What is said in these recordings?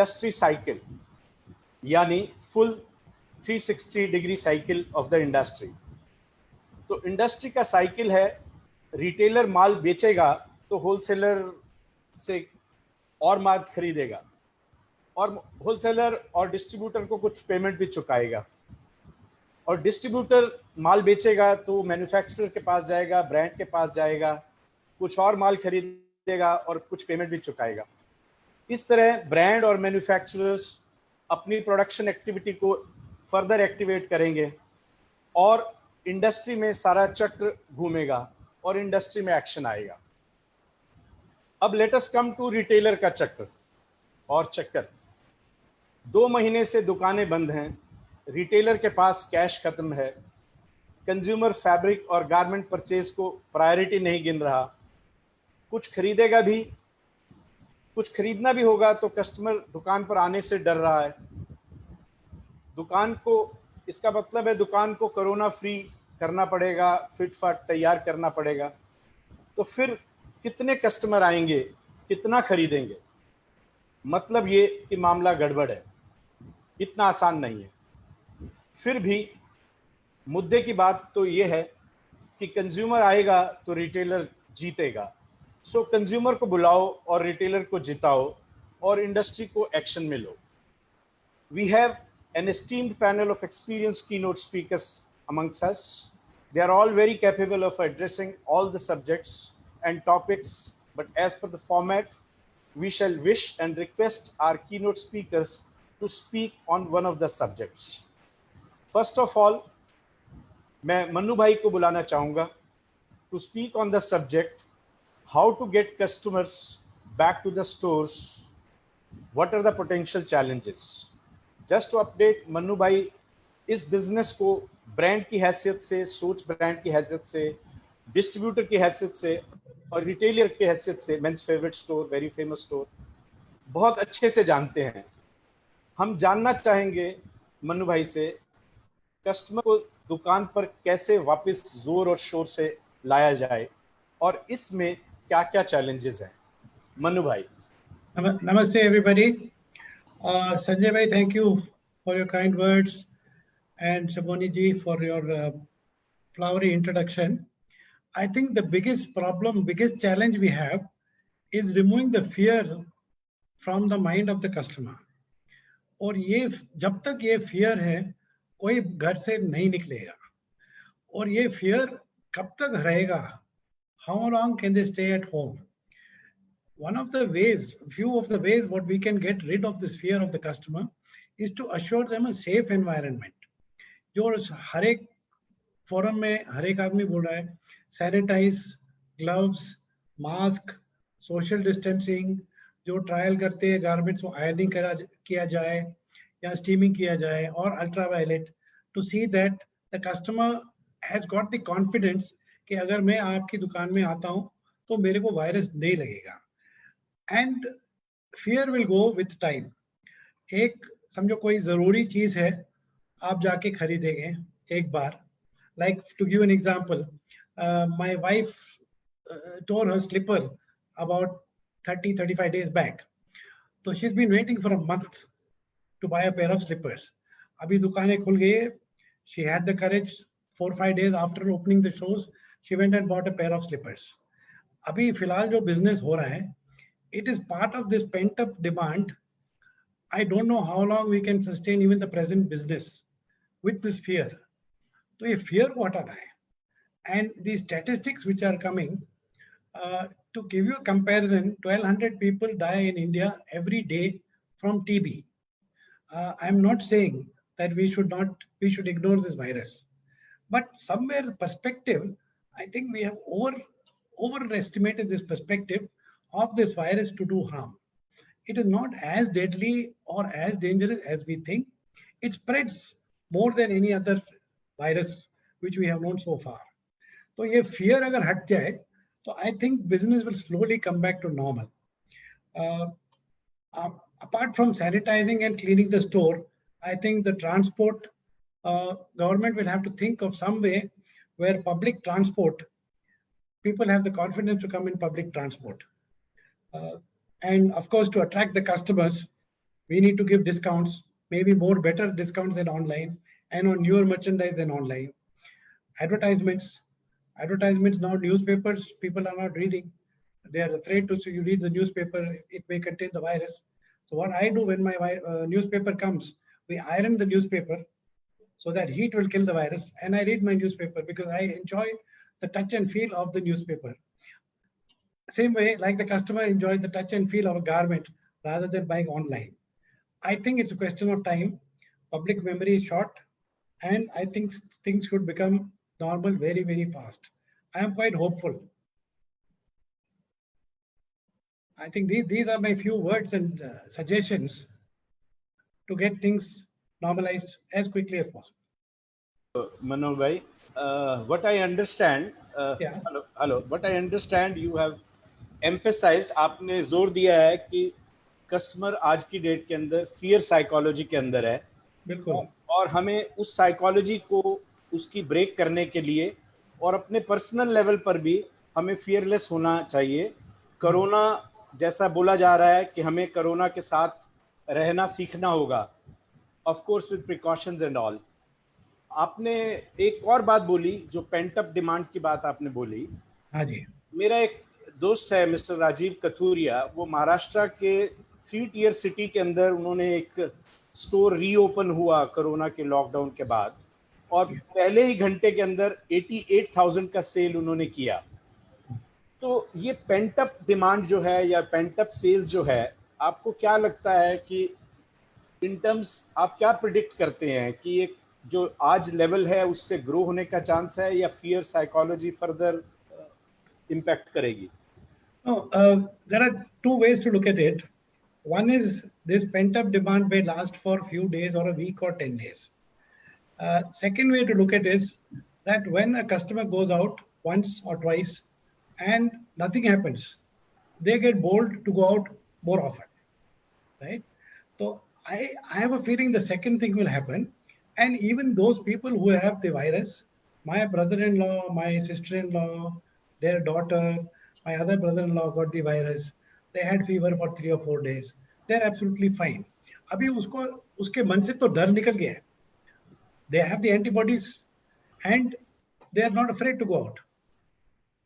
Industry cycle यानी full 360 degree cycle of the industry. तो industry का साइकिल है, रिटेलर माल बेचेगा तो होलसेलर से और माल खरीदेगा और होलसेलर और डिस्ट्रीब्यूटर को कुछ पेमेंट भी चुकाएगा, और डिस्ट्रीब्यूटर माल बेचेगा तो मैन्युफैक्चरर के पास जाएगा, ब्रांड के पास जाएगा, कुछ और माल खरीदेगा और कुछ पेमेंट भी चुकाएगा। इस तरह ब्रांड और मैन्युफैक्चरर्स अपनी प्रोडक्शन एक्टिविटी को फर्दर एक्टिवेट करेंगे और इंडस्ट्री में सारा चक्र घूमेगा और इंडस्ट्री में एक्शन आएगा। अब let us come to retailer का चक्र और चक्कर। 2 महीने से दुकानें बंद हैं, रिटेलर के पास कैश खत्म है, कंज्यूमर फैब्रिक और गारमेंट परचेज को प्रायोरिटी नहीं गिन रहा, कुछ खरीदेगा भी, कुछ खरीदना भी होगा तो कस्टमर दुकान पर आने से डर रहा है। दुकान को, इसका मतलब है दुकान को कोरोना फ्री करना पड़ेगा, फिट फाट तैयार करना पड़ेगा। तो फिर कितने कस्टमर आएंगे, कितना खरीदेंगे? मतलब ये कि मामला गड़बड़ है, इतना आसान नहीं है। फिर भी मुद्दे की बात तो ये है कि कंज्यूमर आएगा तो रिटेलर जीतेगा। सो कंज्यूमर को बुलाओ और रिटेलर को जिताओ और इंडस्ट्री को एक्शन में लो। We have an esteemed panel of experienced keynote speakers amongst us. They are all very capable of addressing all the subjects and topics, but as per the format, we shall wish and request our keynote speakers to speak on one of the subjects. First of all, मैं मन्नू भाई को बुलाना चाहूँगा to speak on the subject how to get customers back to the stores, what are the potential challenges. Just to update, Mannu भाई इस business को brand की हैसियत से, सोच ब्रांड की हैसियत से, डिस्ट्रीब्यूटर की हैसियत से और रिटेलर की हैसियत से, men's favourite store, very famous store, बहुत अच्छे से जानते हैं। हम जानना चाहेंगे मन्नू भाई से कस्टमर को दुकान पर कैसे वापस जोर और शोर से लाया जाए और इसमें क्या क्या चैलेंजेस हैं। मन्नू भाई। Namaste everybody. Sanjay bhai, thank you for your kind words, and Shaboni ji for your flowery introduction. I think the biggest problem, biggest challenge we have is removing the fear from the mind of the customer. और ये जब तक ये fear है, कोई घर से नहीं निकलेगा। और ये fear कब तक रहेगा? How long can they stay at home? One of the ways, few of the ways what we can get rid of this fear of the customer is to assure them a safe environment. जो हर एक forum में हर एक आदमी बोल रहा है, sanitize, gloves, mask, social distancing, जो trial करते हैं गारमेंट्स को आयरनिंग किया जाए या स्टीमिंग किया जाए, और ultraviolet, to see that the customer has got the confidence कि अगर मैं आपकी दुकान में आता हूँ तो मेरे को वायरस नहीं लगेगा। And fear will go with time. एक समझो कोई जरूरी चीज है, आप जाके खरीदेंगे एक बार। Like to give an example, my wife tore her slipper about 30-35 days back. So she's been waiting for a month to buy a pair of slippers. अभी दुकानें खुल गई है, she had the courage 4-5 days after opening the shows, she went and bought a pair of slippers. अभी फिलहाल जो business हो रहा है, it is part of this pent up demand. I don't know how long we can sustain even the present business with this fear. तो ये fear को हटाना है. And the statistics which are coming, to give you a comparison, 1200 people die in India every day from TB. I'm not saying that we should ignore this virus, but somewhere perspective, I think we have overestimated this perspective of this virus to do harm. It is not as deadly or as dangerous as we think. It spreads more than any other virus which we have known so far. So ये fear अगर हट जाए, तो I think business will slowly come back to normal. Apart from sanitizing and cleaning the store, I think the transport, government will have to think of some way where public transport, people have the confidence to come in public transport. And of course, to attract the customers, We need to give discounts, maybe more better discounts than online, and on newer merchandise than online. Advertisements, advertisements now, newspapers, people are not reading. They are afraid to you read the newspaper, it may contain the virus. So what I do when my newspaper comes, we iron the newspaper so that heat will kill the virus, and I read my newspaper because I enjoy the touch and feel of the newspaper. Same way, like the customer enjoys the touch and feel of a garment rather than buying online. I think it's a question of time. Public memory is short, and I think things should become normal very, very fast. I am quite hopeful. I think these are my few words and suggestions to get things normalized as quickly as possible. Manoj bhai, what I understand, Yeah. hello, what I understand, you have emphasized, आपने जोर दिया है कि customer आज की date के अंदर fear psychology के अंदर है, बिल्कुल, और हमें उस साइकोलॉजी को उसकी ब्रेक करने के लिए और अपने पर्सनल लेवल पर भी हमें फियरलेस होना चाहिए. कोरोना जैसा बोला जा रहा है कि हमें कोरोना के साथ रहना सीखना होगा, of course with precautions and all. आपने एक और बात बोली, जो पेंट अप डिमांड की बात आपने बोली. हाँ जी. मेरा एक दोस्त है मिस्टर राजीव कथूरिया, वो महाराष्ट्र के 3 टियर सिटी के अंदर उन्होंने एक स्टोर रीओपन हुआ कोरोना के लॉकडाउन के बाद, और पहले ही घंटे के अंदर 88,000 का सेल उन्होंने किया. तो ये पेंट अप डिमांड जो है या पेंट अप सेल्स जो है, आपको क्या लगता है कि इन टर्म्स आप क्या प्रिडिक्ट करते हैं कि ये जो आज लेवल है उससे ग्रो होने का चांस है, या फियर साइकोलॉजी फर्दर इम्पैक्ट करेगी? No, there are two ways to look at it. One is this pent-up demand may last for a few days or a week or 10 days. Second way to look at it is that when a customer goes out once or twice and nothing happens, they get bold to go out more often, right? So I have a feeling the second thing will happen. And even those people who have the virus, my brother-in-law, my sister-in-law, their daughter, my other brother-in-law got the virus. They had fever for 3 or 4 days. They're absolutely fine. अभी उसको उसके मन से तो डर निकल गया है. They have the antibodies and they are not afraid to go out.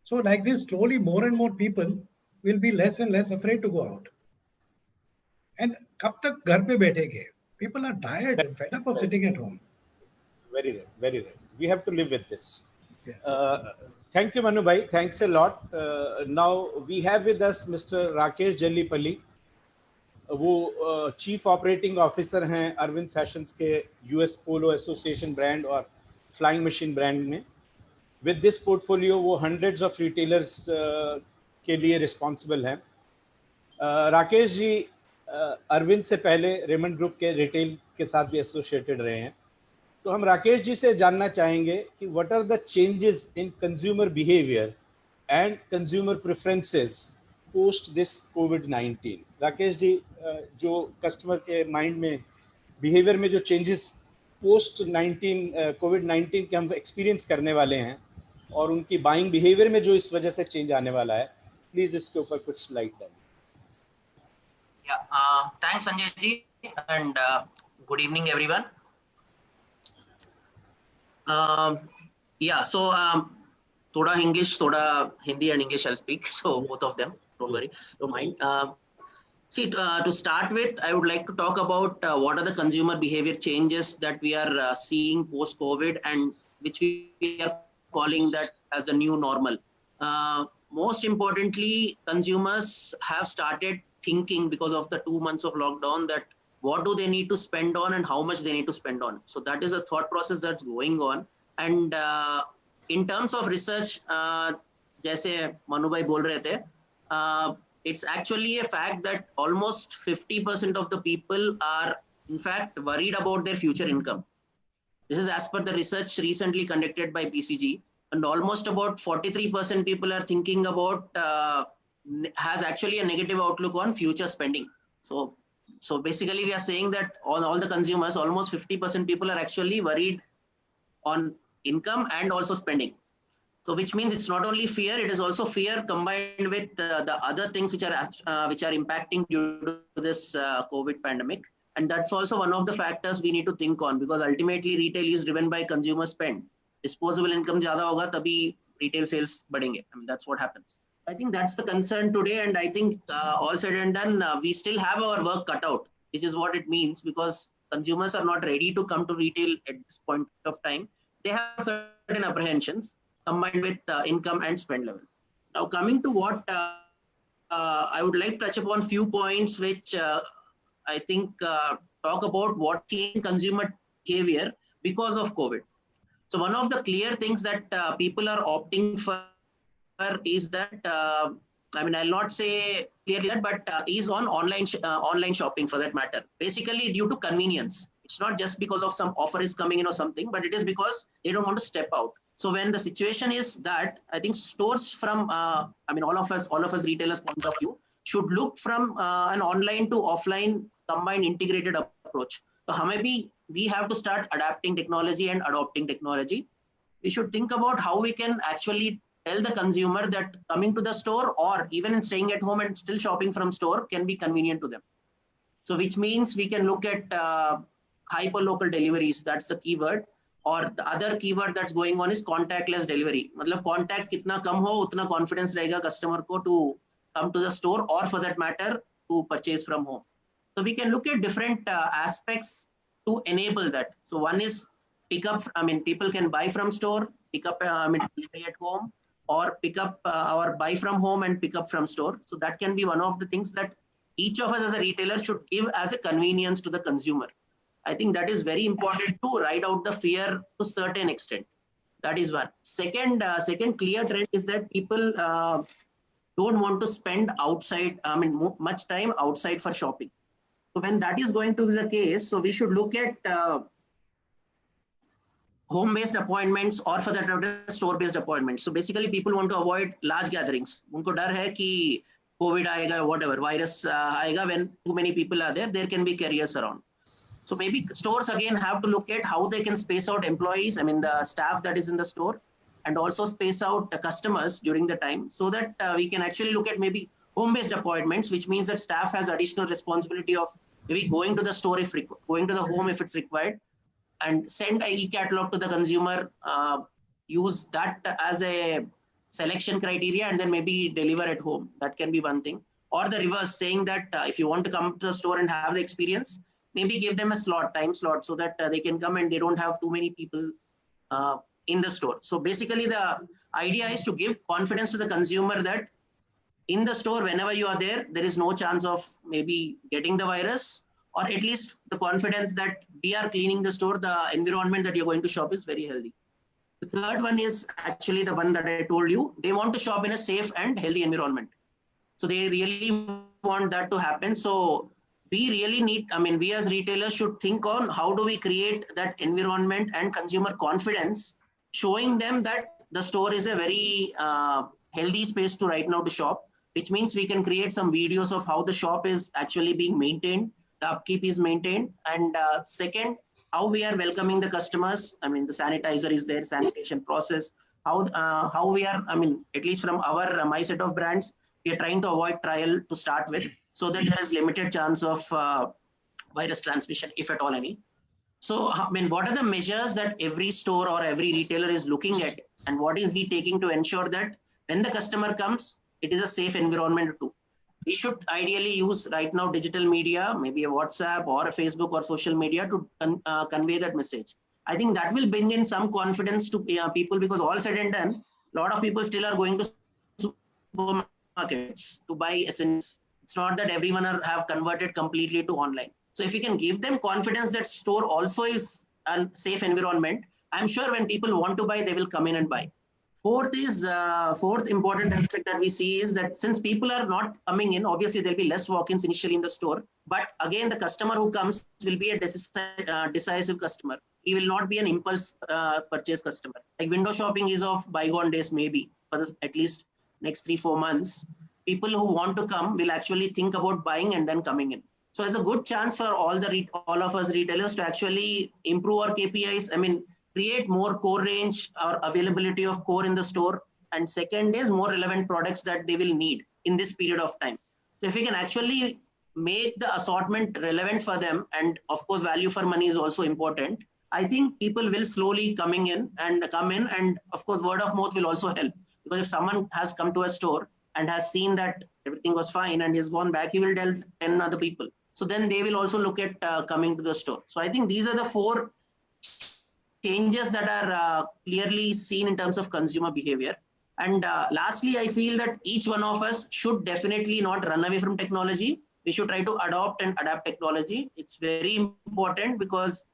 So like this, slowly more and more people will be less and less afraid to go out. And कब तक घर पे बैठेंगे? People are tired and fed up of sitting at home. Very right, very right. We have to live with this. Yeah. Thank you, Manu bhai. Thanks a lot. Now we have with us Mr. Rakesh Jallipalli. वो chief operating officer हैं Arvind fashions के US Polo association brand और flying machine brand में. With this portfolio वो hundreds of retailers के लिए responsible हैं. राकेश जी अरविंद से पहले रेमंड ग्रुप के रिटेल के साथ भी एसोसिएटेड रहे हैं. तो हम राकेश जी से जानना चाहेंगे कि what are the changes in consumer behaviour and consumer preferences post this कोविड-19. राकेश जी, जो कस्टमर के माइंड में बिहेवियर में जो चेंजेस पोस्ट कोविड-19 के हम एक्सपीरियंस करने वाले हैं और उनकी बाइंग बिहेवियर में जो इस वजह से चेंज आने वाला है, प्लीज इसके ऊपर कुछ लाइट डालिए. Thanks Sanjay ji, and good evening everyone. So thoda English, thoda Hindi and English I'll speak, so both of them, don't worry, don't mind. See, to start with, I would like to talk about what are the consumer behavior changes that we are seeing post-COVID, and which we are calling that as a new normal. Most importantly, consumers have started thinking, because of the 2 months of lockdown, that what do they need to spend on and how much they need to spend on. So that is a thought process that's going on. And in terms of research, jaise Manu bhai bol rahe the, it's actually a fact that almost 50% of the people are in fact worried about their future income. This is as per the research recently conducted by BCG, and almost about 43% people are thinking about has actually a negative outlook on future spending. So basically we are saying that all the consumers, almost 50% people are actually worried on income and also spending. So which means it's not only fear, it is also fear combined with the other things which are impacting due to this COVID pandemic. And that's also one of the factors we need to think on, because ultimately retail is driven by consumer spend. Disposable income ज़्यादा होगा तभी retail sales बढ़ेंगे. I mean, that's what happens. I think that's the concern today, and I think all said and done, we still have our work cut out, which is what it means, because consumers are not ready to come to retail at this point of time. They have certain apprehensions combined with income and spend levels. Now, coming to what I would like to touch upon few points which I think talk about what changed consumer behavior because of COVID. So one of the clear things that people are opting for is that, I mean, I'll not say clearly that, but is on online shopping for that matter. Basically due to convenience. It's not just because of some offer is coming in or something, but it is because they don't want to step out. So when the situation is that, I think stores from, I mean, all of us retailers point of view should look from an online to offline combined integrated approach. So maybe we have to start adapting technology and adopting technology. We should think about how we can actually tell the consumer that coming to the store or even in staying at home and still shopping from store can be convenient to them. So which means we can look at hyper local deliveries. That's the keyword. Or the other keyword that's going on is contactless delivery. मतलब contact कितना कम हो उतना confidence रहेगा customer को to come to the store or for that matter to purchase from home. So we can look at different aspects to enable that. So one is pick up. I mean, people can buy from store, pick up. I mean, delivery at home, or pick up or buy from home and pick up from store. So that can be one of the things that each of us as a retailer should give as a convenience to the consumer. I think that is very important to ride out the fear to a certain extent. That is one. Second clear trend is that people don't want to spend outside, I mean, much time outside for shopping. So when that is going to be the case, so we should look at home-based appointments or for that matter store-based appointments. So basically people want to avoid large gatherings. उनको डर है कि COVID आएगा, whatever, virus आएगा, when too many people are there, there can be carriers around. So maybe stores again have to look at how they can space out employees, I mean the staff that is in the store, and also space out the customers during the time so that we can actually look at maybe home-based appointments, which means that staff has additional responsibility of maybe going to the store if going to the home if it's required, and send a e-catalog to the consumer, use that as a selection criteria and then maybe deliver at home. That can be one thing. Or the reverse, saying that if you want to come to the store and have the experience, maybe give them a time slot so that they can come and they don't have too many people in the store. So basically the idea is to give confidence to the consumer that in the store, whenever you are there, there is no chance of maybe getting the virus, or at least the confidence that we are cleaning the store, the environment that you're going to shop is very healthy. The third one is actually the one that I told you. They want to shop in a safe and healthy environment. So they really want that to happen. So we really need, I mean, we as retailers should think on how do we create that environment and consumer confidence, showing them that the store is a very healthy space to right now to shop, which means we can create some videos of how the shop is actually being maintained, the upkeep is maintained, and second, how we are welcoming the customers. I mean, the sanitizer is there, sanitation process, how we are, I mean, at least from our my set of brands, we are trying to avoid trial to start with, so that there is limited chance of virus transmission, if at all any. So, I mean, what are the measures that every store or every retailer is looking at, and what is he taking to ensure that when the customer comes, it is a safe environment too? We should ideally use right now digital media, maybe a WhatsApp or a Facebook or social media to convey that message. I think that will bring in some confidence to people, because all said and done, a lot of people still are going to supermarkets to buy essentials. It's not that everyone have converted completely to online. So if we can give them confidence that store also is a safe environment, I'm sure when people want to buy, they will come in and buy. Fourth important aspect that we see is that since people are not coming in, obviously there'll be less walk-ins initially in the store. But again, the customer who comes will be a decisive customer. He will not be an impulse purchase customer. Like window shopping is of bygone days, maybe for this, at least next 3-4 months. People who want to come will actually think about buying and then coming in. So it's a good chance for all of us retailers to actually improve our KPIs. I mean, create more core range or availability of core in the store. And second is more relevant products that they will need in this period of time. So if we can actually make the assortment relevant for them, and of course value for money is also important, I think people will slowly come in, and of course word of mouth will also help, because if someone has come to a store and has seen that everything was fine and he's gone back, he will tell 10 other people. So then they will also look at coming to the store. So I think these are the 4 changes that are clearly seen in terms of consumer behavior. And lastly, I feel that each one of us should definitely not run away from technology. We should try to adopt and adapt technology. It's very important, because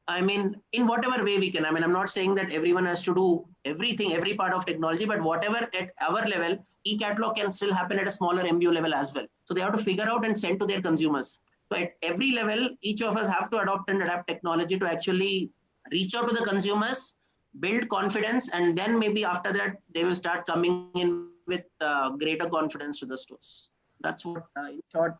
I mean, in whatever way we can. I mean, I'm not saying that everyone has to do everything, every part of technology, but whatever at our level, e-catalog can still happen at a smaller MBO level as well. So they have to figure out and send to their consumers. So at every level, each of us have to adopt and adapt technology to actually reach out to the consumers, build confidence, and then maybe after that, they will start coming in with greater confidence to the stores. That's what, in short,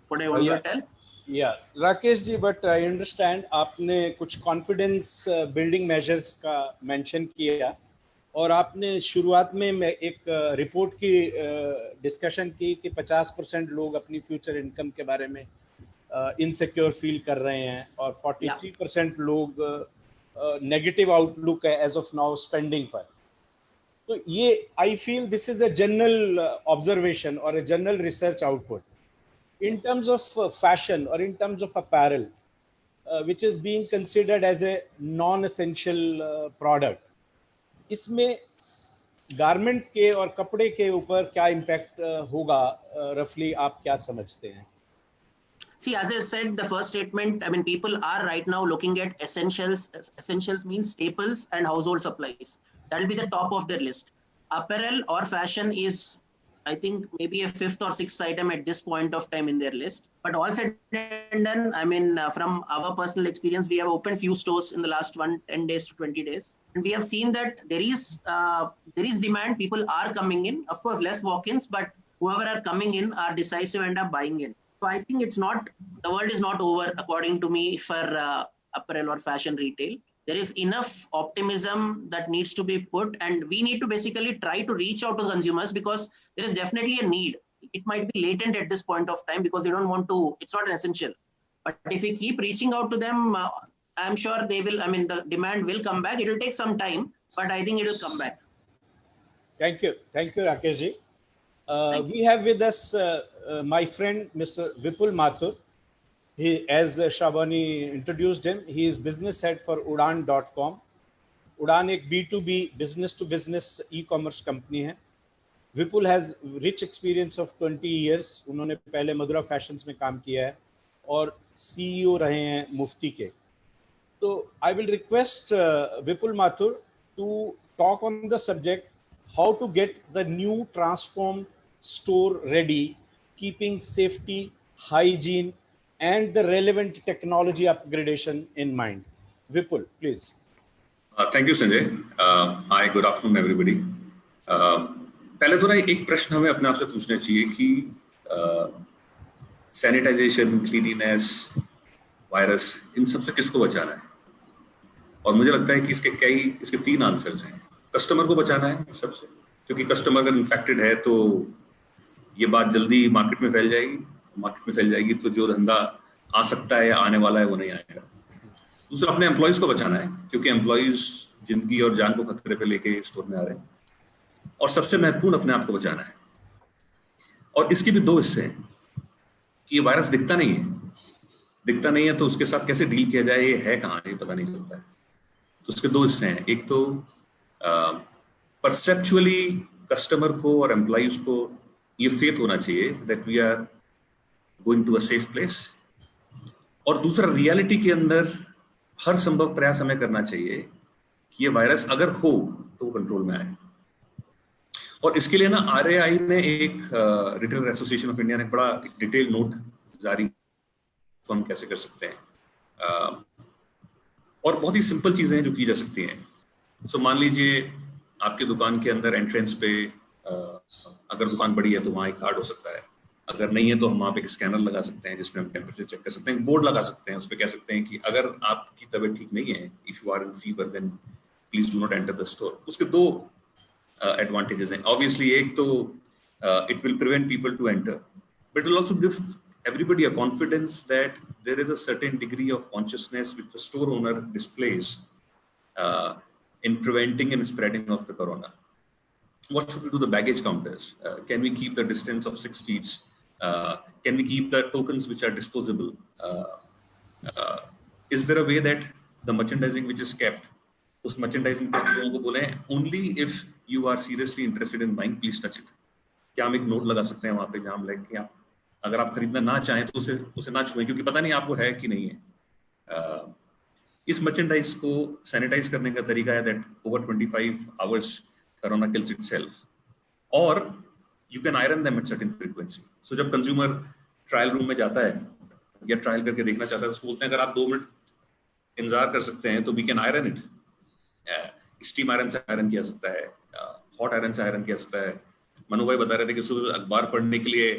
what I want to tell. Yeah, Rakesh ji, but I understand आपने कुछ confidence building measures का mention किया, और आपने शुरुआत में एक report की डिस्कशन की कि 50% लोग अपनी फ्यूचर इनकम के बारे में इनसिक्योर फील कर रहे हैं, और 43% लोग नेगेटिव आउटलुक है एज ऑफ नाउ स्पेंडिंग पर. तो ये I feel this is a general observation और a general research output in terms of fashion or in terms of apparel, which is being considered as a non-essential product. इसमें garment के और कपड़े के ऊपर क्या इम्पैक्ट होगा, रफली आप क्या समझते हैं? See, as I said, the first statement, I mean, people are right now looking at essentials. Essentials means staples and household supplies. That will be the top of their list. Apparel or fashion is, I think, maybe a 5th or 6th item at this point of time in their list. But all said and done, I mean, from our personal experience, we have opened few stores in the last 10 days to 20 days. And we have seen that there is demand. People are coming in. Of course, less walk-ins, but whoever are coming in are decisive and are buying in. So I think the world is not over, according to me, for apparel or fashion retail. There is enough optimism that needs to be put, and we need to basically try to reach out to consumers, because there is definitely a need. It might be latent at this point of time because they don't want to, it's not an essential. But if we keep reaching out to them, I'm sure they will, I mean, the demand will come back. It will take some time, but I think it will come back. Thank you, Rakesh ji. We have with us my friend Mr. Vipul Mathur. He, as Shabani introduced him, he is business head for Udaan.com. Udaan एक B2B business to business e-commerce company है. Vipul has rich experience of 20 years. उन्होंने पहले मधुरा fashions में काम किया है और CEO रहे हैं मुफ्ती के. So I will request Vipul Mathur to talk on the subject how to get the new transformed store ready, keeping safety, hygiene, and the relevant technology upgradation in mind. Vipul, please. Thank you, Sanjay. Hi, good afternoon, everybody. पहले तो ना एक प्रश्न हमें अपने आप से पूछना चाहिए कि सैनिटाइजेशन, क्लीनिनेस, वायरस, इन सब से किसको बचाना है? और मुझे लगता है कि इसके 3 आंसर्स हैं. कस्टमर को बचाना है सबसे, क्योंकि कस्टमर अगर इन्फेक्टेड है तो ये बात जल्दी मार्केट में फैल जाएगी तो जो धंधा आ सकता है या आने वाला है वो नहीं आएगा. दूसरा, अपने एम्प्लॉइज को बचाना है, क्योंकि एम्प्लॉइज जिंदगी और जान को खतरे पे लेके स्टोर में आ रहे हैं. और सबसे महत्वपूर्ण, अपने आप को बचाना है. और इसके भी 2 हिस्से हैं कि ये वायरस दिखता नहीं है तो उसके साथ कैसे डील किया जाए, ये है कहाँ, ये पता नहीं चलता है. तो उसके 2 हिस्से हैं. एक तो परसेप्चुअली कस्टमर को और एम्प्लॉइज को ये फेथ होना चाहिए that we are going to a safe place. और दूसरा, रियलिटी के अंदर हर संभव प्रयास हमें करना चाहिए कि ये वायरस अगर हो तो वो कंट्रोल में आए. और इसके लिए ना RAI ने एक रिटेलर एसोसिएशन ऑफ इंडिया ने बड़ा डिटेल नोट जारी तो हम कैसे कर सकते हैं. और बहुत ही सिंपल चीजें हैं जो की जा सकती हैं. सो मान लीजिए आपके दुकान के अंदर एंट्रेंस पे अगर दुकान बड़ी है तो वहाँ एक कार्ड हो सकता है. अगर नहीं है तो हम वहाँ पे एक स्कैनर लगा सकते हैं जिसमें हम टेम्परेचर चेक कर सकते हैं. बोर्ड लगा सकते हैं, उस पर कह सकते हैं कि अगर आपकी तबीयत ठीक नहीं है, if you are in fever then please do not enter the store. उसके 2 एडवांटेजेस हैं. ऑब्वियसली एक तो it will prevent people to enter, but it will also give everybody a confidence that there is a certain degree of consciousness which the store owner displays in preventing and spreading of the corona. What should we do the baggage counters? Can we keep the distance of 6 feet? Can we keep the tokens which are disposable? Is there a way that the merchandising which is kept, उस merchandising पे लोगों को बोले only if you are seriously interested in buying, please touch it. क्या हम एक note लगा सकते हैं वहाँ पे जहाँ हम लाइक कि आप अगर आप खरीदना ना चाहें तो उसे ना छुएं क्योंकि पता नहीं आपको है कि नहीं है. इस merchandise को sanitize करने का तरीका है that over 25 hours corona kills itself, or you can iron them at certain frequency. So जब consumer trial room में जाता है या ट्रायल करके देखना चाहता है तो बोलते हैं अगर आप 2 मिनट इंतजार कर सकते हैं तो we can iron it. Steam iron से आयरन किया सकता है, हॉट आयरन से आयरन किया सकता है. मनु भाई बता रहे थे कि सुबह अखबार पढ़ने के लिए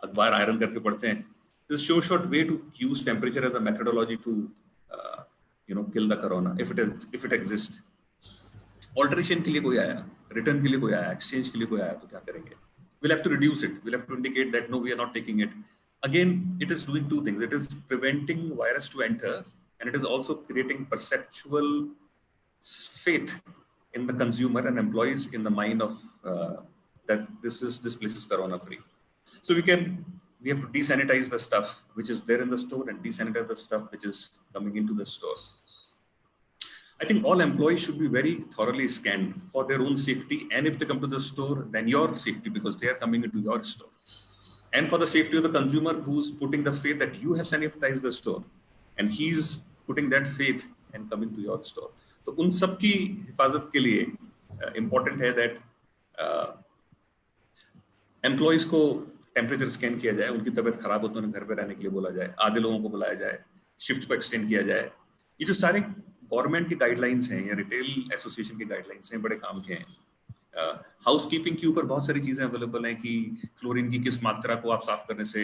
अखबार आयरन करके पढ़ते हैं. This show short way to use temperature as a methodology to kill the corona if it exist. Alteration के लिए कोई आया, रिटर्न के लिए कोई आया, एक्सचेंज के लिए कोई आया तो क्या करेंगे? We'll have to reduce it. We'll have to indicate that no, we are not taking it. Again, it is doing 2 things. It is preventing virus to enter, and it is also creating perceptual faith in the consumer and employees in the mind of that this place is corona free. So we have to desanitize the stuff which is there in the store and desanitize the stuff which is coming into the store. I think all employees should be very thoroughly scanned for their own safety, and if they come to the store, then your safety because they are coming into your store, and for the safety of the consumer who's putting the faith that you have sanitized the store, and he's putting that faith and coming to your store. तो उन सब की हिफाजत के लिए important है that employees को temperature scan किया जाए, उनकी तबीयत खराब हो तो उन्हें घर पे रहने के लिए बोला जाए, आधे लोगों को बुलाया जाए, शिफ्ट को एक्सटेंड किया जाए. ये जो सारे गवर्नमेंट की गाइडलाइंस हैं या रिटेल एसोसिएशन की गाइडलाइंस हैं, बड़े काम के हैं. हाउसकीपिंग के ऊपर बहुत सारी चीजें अवेलेबल हैं कि क्लोरीन की किस मात्रा को आप साफ करने से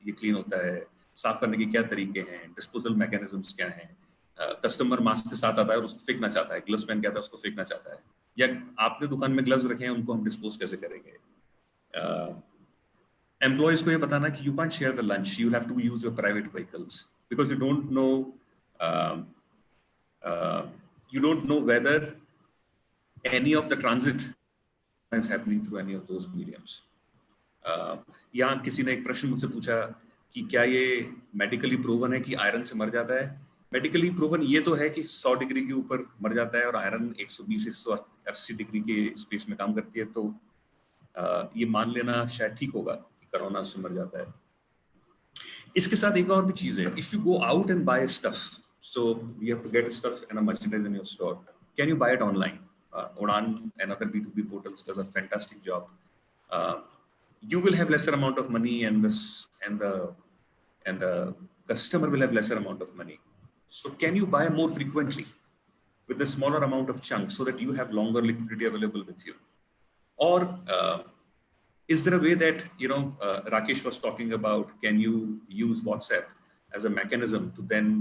ये क्लीन होता है, साफ करने के क्या तरीके हैं, डिस्पोजल मैकेनिज्म्स क्या हैं. कस्टमर मास्क के साथ आता है और उसको फेंकना चाहता है, ग्लव्स पहन के आता है उसको फेंकना चाहता है, या आपने दुकान में ग्लव्स रखे हैं उनको हम डिस्पोज कैसे करेंगे. एम्प्लॉयज को ये बताना कि you can't share the lunch, you have to use your private vehicles because you don't know whether any of the transit is happening through any of those mediums. यहाँ किसी ने एक प्रश्न मुझसे पूछा कि क्या ये मेडिकली प्रूवन है कि आयरन से मर जाता है. मेडिकली प्रूवन ये तो है कि 100 डिग्री के ऊपर मर जाता है और आयरन 120-180 डिग्री के स्पेस में काम करती है, तो ये मान लेना शायद ठीक होगा कि कोरोना से मर जाता है. इसके साथ एक और भी चीज है, if you go out and buy stuff, so you have to get stuff and a merchandise in your store. Can you buy it online? Udaan and other B2B portals does a fantastic job. You will have lesser amount of money, and the customer will have lesser amount of money. So can you buy more frequently with the smaller amount of chunks so that you have longer liquidity available with you? Or is there a way that Rakesh was talking about? Can you use WhatsApp as a mechanism to then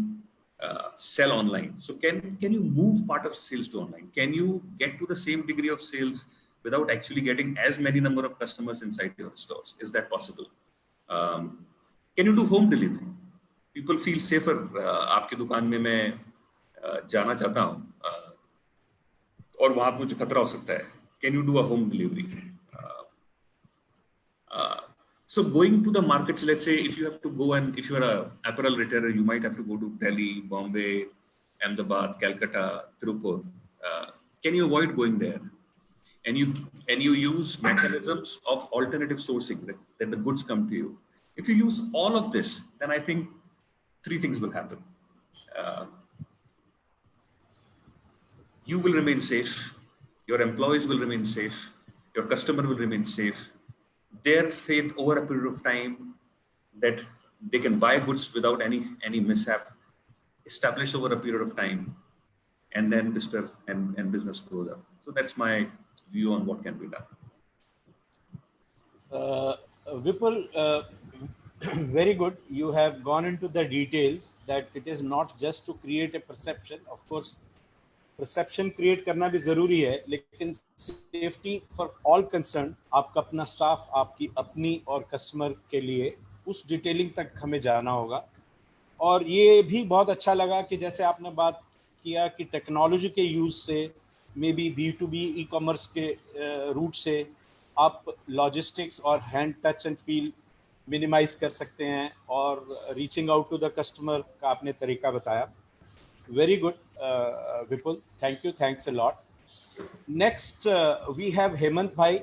sell online? So can you move part of sales to online? Can you get to the same degree of sales without actually getting as many number of customers inside your stores? Is that possible? Can you do home delivery? People feel safer. आपकी दुकान में मैं जाना चाहता हूँ और वहाँ मुझे खतरा हो सकता है. Can you do a home delivery? So going to the markets, let's say if you have to go, and if you are a apparel retailer, you might have to go to Delhi, Bombay, Ahmedabad, Calcutta, Tirupur. Can you avoid going there? And you use mechanisms of alternative sourcing that the goods come to you. If you use all of this, then I think 3 things will happen. You will remain safe, your employees will remain safe, your customer will remain safe. Their faith over a period of time that they can buy goods without any mishap, establish over a period of time, and then business grows up. So that's my view on what can be done. Vipul, very good. You have gone into the details that it is not just to create a perception. Of course, perception create करना भी जरूरी है, लेकिन safety for all concern, आपका अपना staff, आपकी अपनी और कस्टमर के लिए उस डिटेलिंग तक हमें जाना होगा। और ये भी बहुत अच्छा लगा कि जैसे आपने बात किया कि टेक्नोलॉजी के यूज़ से may be B2B e commerce के रूट से आप लॉजिस्टिक्स और hand touch and feel minimize कर सकते हैं, और reaching out to the customer का आपने तरीका बताया। Very good Vipul, thank you, thanks a lot. Next we have Hemant भाई,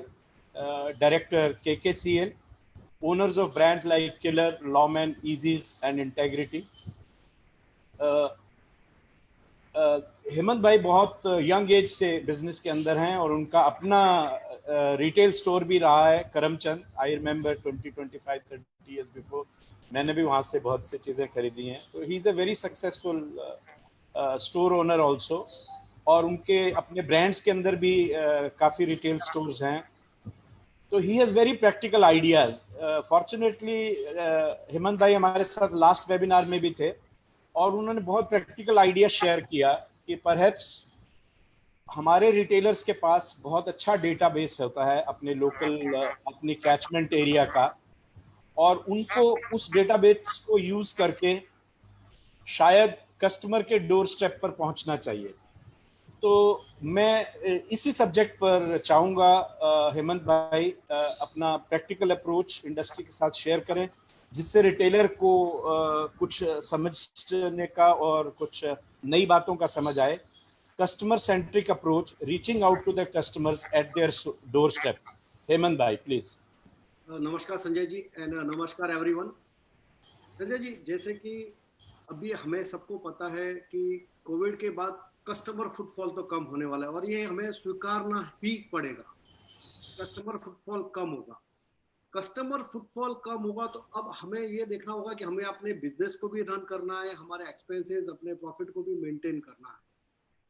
director KKCL, owners of brands like Killer, Lawman, Easy's and Integrity. Hemant भाई बहुत यंग एज से बिजनेस के अंदर हैं और उनका अपना रिटेल स्टोर भी रहा है, Karamchand. I remember 20-25-30 years before मैंने भी वहाँ से बहुत सी चीज़ें खरीदी हैं। तो he is a very successful store owner also, और उनके अपने ब्रांड्स के अंदर भी काफ़ी रिटेल स्टोर्स हैं। तो he has very practical ideas. Fortunately Hemant भाई हमारे साथ लास्ट वेबिनार में भी थे और उन्होंने बहुत प्रैक्टिकल आइडिया शेयर किया कि परहैप्स हमारे रिटेलर्स के पास बहुत अच्छा डेटाबेस होता है अपने लोकल अपनी कैचमेंट एरिया का, और उनको उस डेटाबेस को यूज़ करके शायद कस्टमर के डोर स्टेप पर पहुंचना चाहिए। तो मैं इसी सब्जेक्ट पर चाहूँगा हेमंत भाई अपना प्रैक्टिकल अप्रोच इंडस्ट्री के साथ शेयर करें, जिससे रिटेलर को कुछ समझने का और कुछ नई बातों का समझ आए। Customer centric approach, reaching out to the customers at their door step. Hemant भाई प्लीज। नमस्कार संजय जी एंड नमस्कार एवरीवन। संजय जी, जैसे कि अभी हमें सबको पता है कि कोविड के बाद कस्टमर फुटफॉल तो कम होने वाला है और ये हमें स्वीकारना ही पड़ेगा। कस्टमर फुटफॉल कम होगा। कस्टमर फुटफॉल कम होगा तो अब हमें ये देखना होगा कि हमें अपने बिजनेस को भी रन करना है, हमारे एक्सपेंसेस, अपने प्रॉफिट को भी मेंटेन करना है।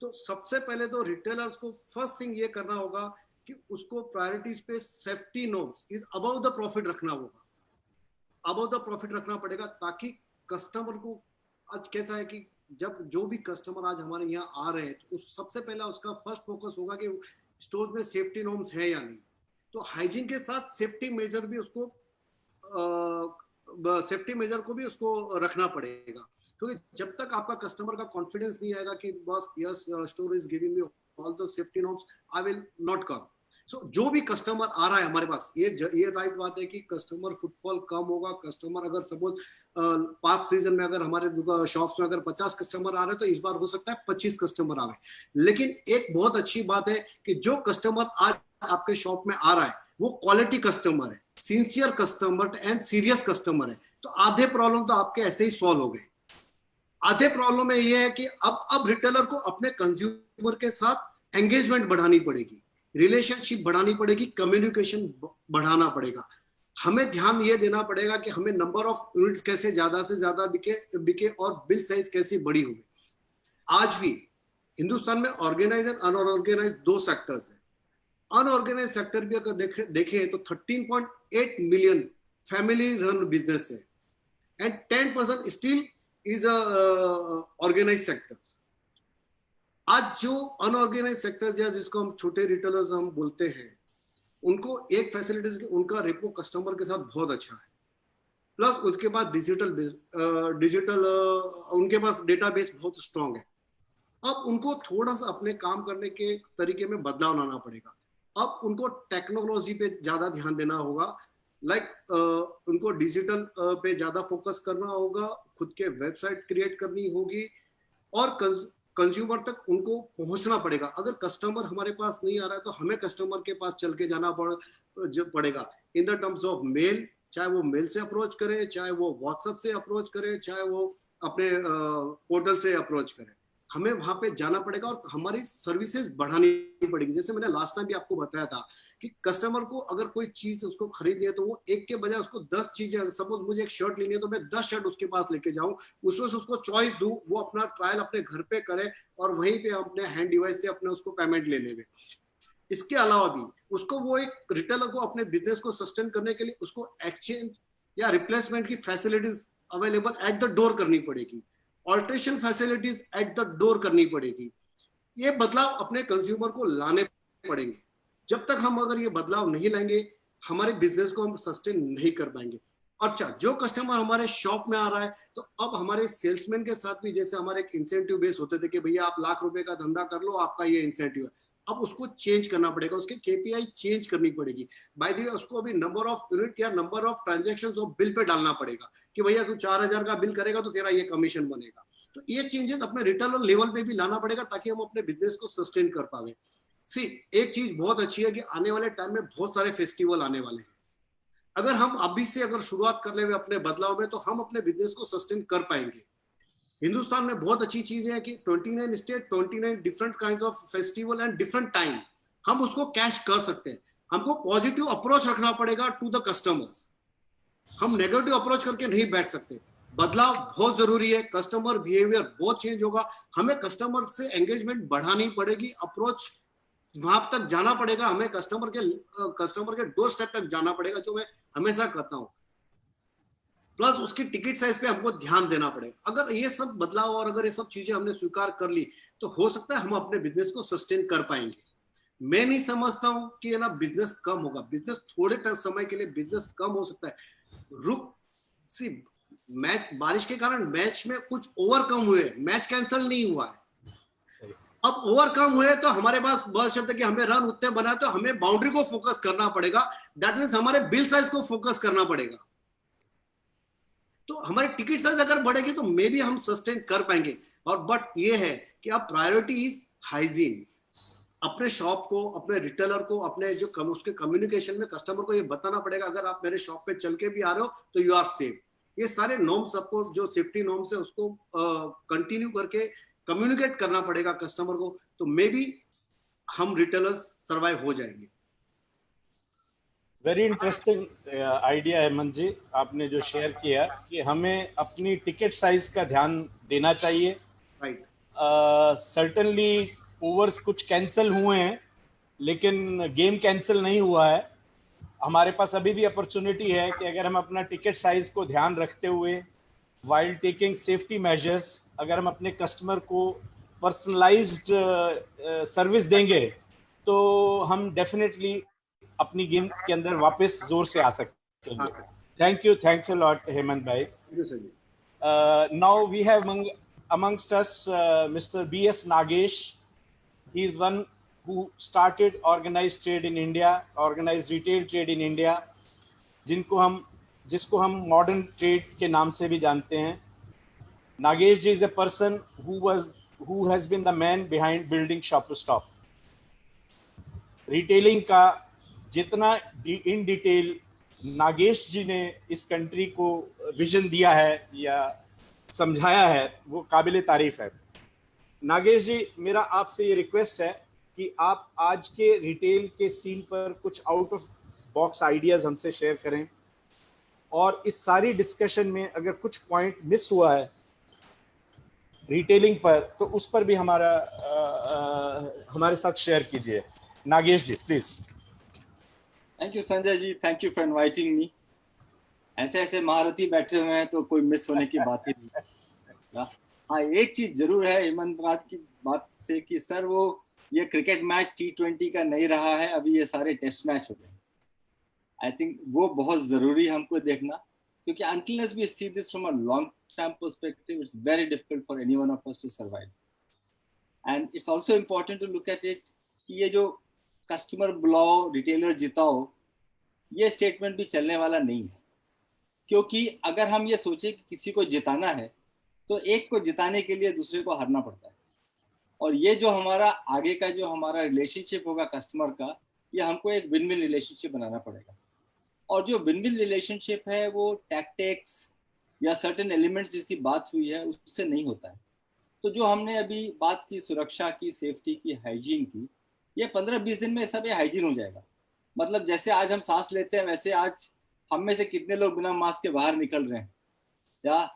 तो सबसे पहले तो रिटेलर्स को फर्स्ट थिंग ये करना होगा कि उसको प्रायोरिटीज पे safety norms is above the profit रखना होगा, अबव द प्रॉफिट रखना पड़ेगा, ताकि कस्टमर को आज कैसा है कि जब जो भी कस्टमर आज हमारे यहाँ आ रहे हैं तो उस सबसे पहला उसका फर्स्ट फोकस होगा कि स्टोर में सेफ्टी नॉर्म्स है या नहीं। तो हाइजीन के साथ सेफ्टी मेजर भी उसको सेफ्टी मेजर को भी उसको रखना पड़ेगा, क्योंकि जब तक आपका कस्टमर का कॉन्फिडेंस नहीं आएगा कि बस yes store is giving me all the safety norms, I will not come. So जो भी कस्टमर आ रहा है हमारे पास, ये राइट बात है कि कस्टमर फुटफॉल कम होगा। कस्टमर अगर सपोज पास्ट सीजन में अगर हमारे शॉप्स में अगर 50 कस्टमर आ रहे हैं तो इस बार हो सकता है 25 कस्टमर आवे। लेकिन एक बहुत अच्छी बात है कि जो कस्टमर आज आपके शॉप में आ रहा है वो क्वालिटी कस्टमर है, sincere customer and serious customer है। तो आधे प्रॉब्लम तो आपके ऐसे ही सॉल्व हो गए। आधे प्रॉब्लम में ये है कि अब रिटेलर को अपने कंज्यूमर के साथ एंगेजमेंट बढ़ानी पड़ेगी, रिलेशनशिप बढ़ानी पड़ेगी, कम्युनिकेशन बढ़ाना पड़ेगा। हमें ध्यान ये देना पड़ेगा कि हमें नंबर ऑफ यूनिट्स कैसे ज्यादा से ज्यादा बिके और बिल साइज कैसे बड़ी होगी। आज भी हिंदुस्तान में ऑर्गेनाइज एंड अनऑर्गेनाइज दो सेक्टर्स है। अनऑर्गेनाइज सेक्टर भी अगर देखें तो 13.8 मिलियन फैमिली रन बिजनेस है and 10% still is organize sectors. आज जो अनऑर्गेनाइज सेक्टर्स या जिसको हम छोटे रिटेलर्स हम बोलते हैं, उनको एक फैसिलिटीज की उनका रेपो कस्टमर के साथ बहुत अच्छा है, प्लस उसके बाद डिजिटल उनके पास डेटाबेस बहुत स्ट्रांग है। अब उनको थोड़ा सा अपने काम करने के तरीके में बदलाव लाना पड़ेगा। अब उनको टेक्नोलॉजी पे ज्यादा ध्यान देना होगा, उनको डिजिटल पे ज्यादा फोकस करना होगा, खुद के वेबसाइट क्रिएट करनी होगी और कंज्यूमर तक उनको पहुंचना पड़ेगा। अगर कस्टमर हमारे पास नहीं आ रहा है तो हमें कस्टमर के पास चल के जाना पड़ेगा in the terms of male, चाहे वो मेल से अप्रोच करे, चाहे वो व्हाट्सएप से अप्रोच करे, चाहे वो अपने पोर्टल से अप्रोच करे। हमें वहां पे जाना पड़ेगा और हमारी सर्विसेज बढ़ानी पड़ेगी। जैसे मैंने लास्ट टाइम भी आपको बताया था कि कस्टमर को अगर कोई चीज उसको खरीदनी है तो वो एक के बजाय उसको 10 चीजें, सपोज मुझे एक शर्ट लेनी है तो मैं 10 शर्ट उसके पास लेके जाऊं, उसमें से उसको चॉइस दूं, वो अपना ट्रायल अपने घर पे करे और वहीं पे अपने हैंड डिवाइस से अपने उसको पेमेंट ले लेवे। इसके अलावा भी उसको वो एक रिटेलर को अपने बिजनेस को सस्टेन करने के लिए उसको एक्सचेंज या रिप्लेसमेंट की facilities available at the door करनी पड़ेगी, alteration facilities at the door करनी पड़ेगी। ये बदलाव अपने कंज्यूमर को लाने पड़ेंगे। जब तक हम अगर ये बदलाव नहीं लाएंगे हमारे बिजनेस को हम सस्टेन नहीं कर पाएंगे। अच्छा, जो कस्टमर हमारे शॉप में आ रहा है, तो अब हमारे सेल्समैन के साथ भी जैसे हमारे एक इंसेंटिव बेस होते थे कि भैया आप ₹1,00,000 का धंधा कर लो, आपका ये इंसेंटिव है, अब उसको चेंज करना पड़ेगा, उसके केपीआई चेंज करनी पड़ेगी। बाय द वे उसको अभी नंबर ऑफ यूनिट या number of transactions of bill pay डालना पड़ेगा कि भैया तू 4,000 का बिल करेगा तो तेरा ये कमीशन बनेगा। तो ये चेंजेस अपने रिटेलर लेवल पे भी लाना पड़ेगा ताकि हम अपने बिजनेस को सस्टेन कर पावे। सी, एक चीज बहुत अच्छी है कि आने वाले टाइम में बहुत सारे फेस्टिवल आने वाले हैं। अगर हम अभी से अगर शुरुआत कर ले अपने बदलाव में, तो हम अपने बिजनेस को सस्टेन कर पाएंगे। हिंदुस्तान में बहुत अच्छी चीज है कि 29 state, 29 different kind of festival and different time, हम उसको कैश कर सकते हैं। हमको पॉजिटिव अप्रोच रखना पड़ेगा टू द कस्टमर्स, हम नेगेटिव अप्रोच करके नहीं बैठ सकते। बदलाव बहुत जरूरी है, कस्टमर बिहेवियर बहुत चेंज होगा, हमें कस्टमर से एंगेजमेंट बढ़ानी पड़ेगी, अप्रोच वहां तक जाना पड़ेगा, हमें कस्टमर के डोर स्टेप तक जाना पड़ेगा, जो मैं हमेशा करता हूं। प्लस उसकी टिकट साइज पे हमको ध्यान देना पड़ेगा। अगर ये सब बदलाव और अगर ये सब चीजें हमने स्वीकार कर ली, तो हो सकता है हम अपने बिजनेस को सस्टेन कर पाएंगे। मैं नहीं समझता हूं कि है ना बिजनेस कम होगा, बिजनेस थोड़े समय के लिए बिजनेस कम हो सकता है। मैच बारिश के कारण मैच में कुछ ओवर कम हुए, मैच कैंसिल नहीं हुआ है। अब ओवर कम हुए तो हमारे पास बहुत शब्द है कि हमें रन उतने बना, तो हमें बाउंड्री को फोकस करना पड़ेगा, दैट मीन्स हमारे बिल साइज को फोकस करना पड़ेगा। तो हमारी टिकट साइज अगर बढ़ेगी तो मे भी हम सस्टेन कर पाएंगे। और बट ये है कि अब प्रायोरिटी इज हाइजीन। अपने शॉप को, अपने रिटेलर को, अपने जो उसके कम्युनिकेशन में कस्टमर को ये बताना पड़ेगा, अगर आप मेरे शॉप पे चल के भी आ रहे हो तो यू आर सेफ। ये सारे नॉर्म्स सबको, जो सेफ्टी नॉर्म्स है उसको कंटिन्यू करके कम्युनिकेट करना पड़ेगा कस्टमर को, तो मे बी हम रिटेलर्स सर्वाइव हो जाएंगे। वेरी इंटरेस्टिंग आइडिया हेमंत जी, आपने जो शेयर किया कि हमें अपनी टिकट साइज का ध्यान देना चाहिए। राइट, सर्टेनली ओवर्स कुछ कैंसिल हुए हैं, लेकिन गेम कैंसिल नहीं हुआ है। हमारे पास अभी भी अपॉर्चुनिटी है कि अगर हम अपना टिकट साइज को ध्यान रखते हुए, वाइल टेकिंग सेफ्टी मेजर्स, अगर हम अपने कस्टमर को पर्सनलाइज्ड सर्विस देंगे, तो हम डेफिनेटली अपनी गेम के अंदर वापस जोर से आ सकेंगे। Thank you, thanks a lot Hemant भाई। Now we have amongst us Mr. B.S. Nagesh. He is one who started organized trade in India, organized retail trade in India, जिसको हम मॉडर्न ट्रेड के नाम से भी जानते हैं। नागेश जी is a person who has been the man behind building Shop to Stop. Retailing का जितना इन डिटेल नागेश जी ने इस कंट्री को विजन दिया है या समझाया है, वो काबिल तारीफ है। नागेश जी, मेरा आपसे ये रिक्वेस्ट है कि आप आज के रिटेल के सीन पर कुछ आउट ऑफ बॉक्स आइडियाज हमसे शेयर करें, और इस सारी डिस्कशन में अगर कुछ पॉइंट मिस हुआ है रिटेलिंग पर, तो उस पर भी हमारे साथ शेयर कीजिए। Nagesh ji, please. Thank you Sanjay ji, thank you for inviting me. ऐसे महारथी बैठे हुए हैं तो कोई मिस होने की बात ही नहीं। हाँ, एक चीज जरूर है हेमंत की बात से कि सर वो ये क्रिकेट मैच T20 का नहीं रहा है, अभी ये सारे टेस्ट मैच हो गए। आई थिंक वो बहुत जरूरी है हमको देखना, क्योंकि unless we see this from a long term perspective, it's very difficult for any one of us to survive. And it's also important to look at it कि ये जो कस्टमर बुलाओ, रिटेलर जिताओ, ये स्टेटमेंट भी चलने वाला नहीं है। क्योंकि अगर हम ये सोचे कि किसी को जिताना है, तो एक को जिताने के लिए दूसरे को हारना पड़ता है। और ये जो हमारा आगे का जो हमारा रिलेशनशिप होगा कस्टमर का, ये हमको एक विन विन रिलेशनशिप बनाना पड़ेगा। और जो विन विन रिलेशनशिप है वो टैक्टिक्स या सर्टेन एलिमेंट्स जिसकी बात हुई है उससे नहीं होता है। तो जो हमने अभी बात की सुरक्षा की, सेफ्टी की, हाइजीन की, ये 15-20 दिन में सब ये हाइजीन हो जाएगा। मतलब जैसे आज हम सांस लेते हैं, वैसे आज हम में से कितने लोग बिना मास्क के बाहर निकल रहे हैं, या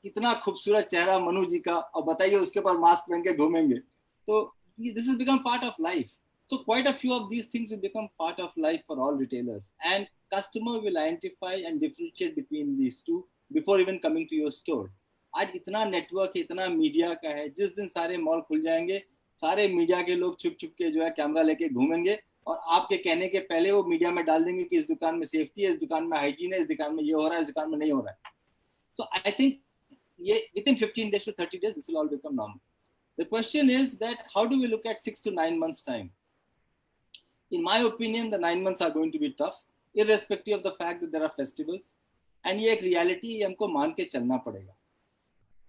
इतना खूबसूरत चेहरा मनु जी का, और बताइए उसके ऊपर मास्क पहन के घूमेंगे। तो this is become part of life. So quite a few of these things will become part of life for all retailers, and customer will identify and differentiate between these two before even coming to your store. आज इतना network, इतना media का है, जिस दिन सारे mall खुल जाएंगे, सारे मीडिया के लोग छुप छुप के जो है कैमरा लेके घूमेंगे और आपके कहने के पहले वो मीडिया में डाल देंगे कि इस दुकान में सेफ्टी है, इस दुकान में हाइजीन है, इस दुकान में ये हो रहा है, इस दुकान में नहीं हो रहा है. So I think within 15 days to 30 days, this will all become normal. The question is that how do we look at 6 to 9 months time? In my opinion, the 9 months are going to be tough, irrespective of the fact that there are festivals. And ये एक reality हमको मान के चलना पड़ेगा.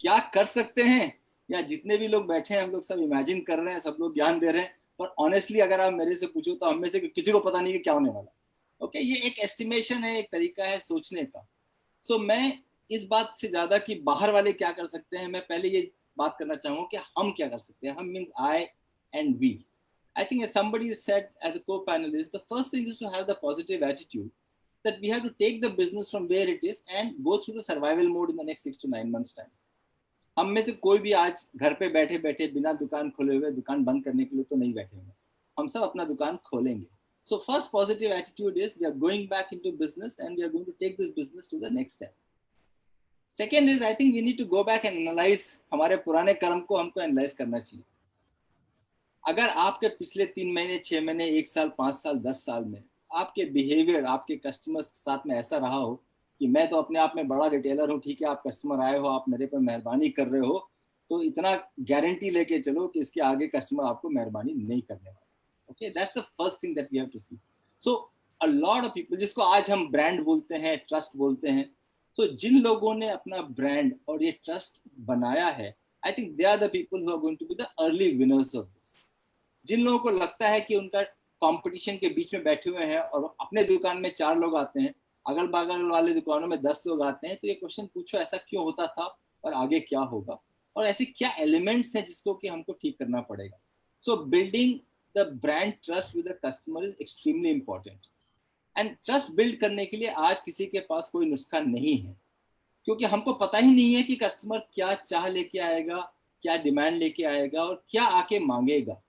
क्या कर सकते हैं, या जितने भी लोग बैठे हैं हम लोग सब इमेजिन कर रहे हैं, सब लोग ज्ञान दे रहे हैं, पर ऑनेस्टली अगर आप मेरे से पूछो तो हम में से किसी को पता नहीं कि क्या होने वाला. ओके, ये एक एस्टिमेशन है, एक तरीका है सोचने का. सो मैं इस बात से ज्यादा कि बाहर वाले क्या कर सकते हैं, मैं पहले ये बात करना चाहूंगा कि हम क्या कर सकते हैं. हम means I and we. I think as somebody said as a co-panelist, the first thing is to have the positive attitude that we have to take the business from where it is and go through the survival mode in the next 6 to 9 months time. हम में से कोई भी आज घर पे बैठे बैठे बिना दुकान खोले हुए दुकान बंद करने के लिए तो नहीं बैठे हुए. हम सब अपना दुकान खोलेंगे. So first positive attitude is we are going back into business and we are going to take this business to the next step. Second is I think we need to go back and analyze हमारे पुराने कर्म को हमको analyse करना चाहिए. अगर आपके पिछले 3 महीने, 6 महीने, 1 साल, 5 साल, 10 साल में आपके बिहेवियर आपके कस्टमर्स के साथ में ऐसा रहा हो कि मैं तो अपने आप में बड़ा रिटेलर हूँ, ठीक है, आप कस्टमर आए हो, आप मेरे पर मेहरबानी कर रहे हो, तो इतना गारंटी लेके चलो कि इसके आगे कस्टमर आपको मेहरबानी नहीं करने वाला. Okay, that's the first thing that we have to see. So a lot of people, जिसको आज हम ब्रांड बोलते हैं, ट्रस्ट बोलते हैं, तो जिन लोगों ने अपना ब्रांड और ये ट्रस्ट बनाया है, I think they are the people who are going to be the early winners of this. जिन लोगों को लगता है कि उनका कंपटीशन के बीच में बैठे हुए हैं और अपने दुकान में 4 लोग आते हैं, अगल बगल वाले दुकानों में 10 लोग आते हैं, तो ये क्वेश्चन पूछो ऐसा क्यों होता था और आगे क्या होगा, और ऐसे क्या एलिमेंट्स हैं जिसको कि हमको ठीक करना पड़ेगा. सो building the brand trust with the customer is extremely important. And trust build करने के लिए आज किसी के पास कोई नुस्खा नहीं है, क्योंकि हमको पता ही नहीं है कि कस्टमर क्या चाह लेके आएगा, क्या डिमांड लेके आएगा और क्या आके मांगेगा.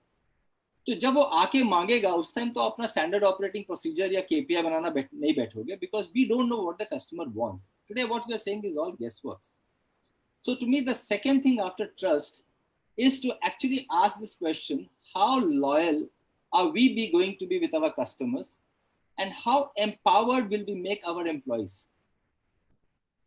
तो जब वो आके मांगेगा उस टाइम तो अपना स्टैंडर्ड ऑपरेटिंग प्रोसीजर या केपीआई बनाना नहीं बैठोगे, because we don't know what the customer wants. Today what we are saying is all guess works. So to me the second thing after trust is to actually ask this question: how loyal are we be going to be with our customers, and how empowered will we make our employees?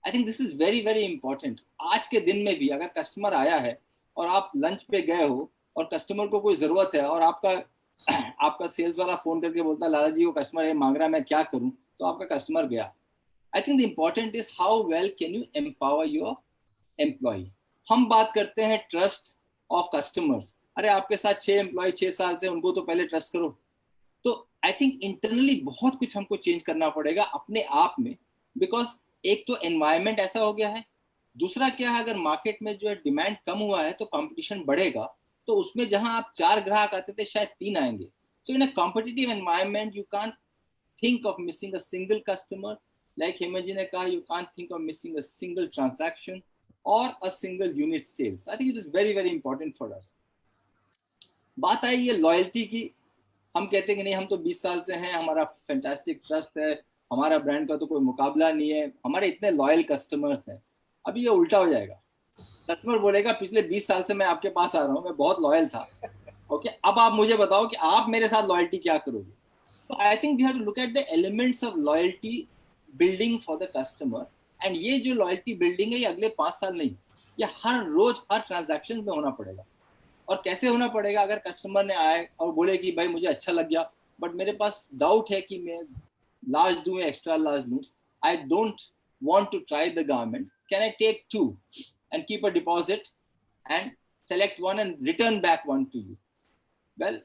I think this is very very important. आज के दिन में भी अगर customer आया है और आप लंच पे गए हो और कस्टमर को कोई जरूरत है और आपका सेल्स वाला फोन करके बोलता है लाला जी वो कस्टमर ये मांग रहा है, मैं क्या करूं, तो आपका कस्टमर गया. I think the important is how well can you empower your employ. हम बात करते हैं ट्रस्ट ऑफ कस्टमर्स. अरे आपके साथ 6 एम्प्लॉय 6 साल से, उनको तो पहले ट्रस्ट करो. तो आई थिंक इंटरनली बहुत कुछ हमको चेंज करना पड़ेगा अपने आप में, बिकॉज एक तो एनवायरमेंट ऐसा हो गया है, दूसरा क्या है, अगर मार्केट में जो है डिमांड कम हुआ है तो कंपटीशन बढ़ेगा, तो उसमें जहां आप 4 ग्राहक आते थे शायद 3 आएंगे. So in a competitive environment you can't think of missing a single customer. Like Hema ji ने कहा, you can't think of missing a single transaction or a single unit sales. I think it is very very important for us. बात आई ये loyalty की. हम कहते हैं कि नहीं हम तो 20 साल से हैं, हमारा फैंटास्टिक ट्रस्ट है, हमारा ब्रांड का तो कोई मुकाबला नहीं है, हमारे इतने लॉयल कस्टमर्स हैं. अभी ये उल्टा हो जाएगा. कस्टमर बोलेगा पिछले 20 साल से मैं आपके पास आ रहा हूँ, मैं बहुत लॉयल था. ओके, अब आप मुझे बताओ कि आप मेरे साथ लॉयल्टी क्या करोगे. So I think we have to look at the elements of loyalty building for the customer. And ये जो लॉयल्टी बिल्डिंग है ये अगले 5 साल नहीं, ये हर रोज हर ट्रांजैक्शन में होना पड़ेगा. और कैसे होना पड़ेगा, अगर कस्टमर ने आए और बोले कि भाई मुझे अच्छा लग गया बट मेरे पास डाउट है कि मैं लार्ज दूं या एक्स्ट्रा लार्ज दूं, I don't want to try the garment, can I take 2 and keep a deposit and select 1 and return back 1 to you. Well,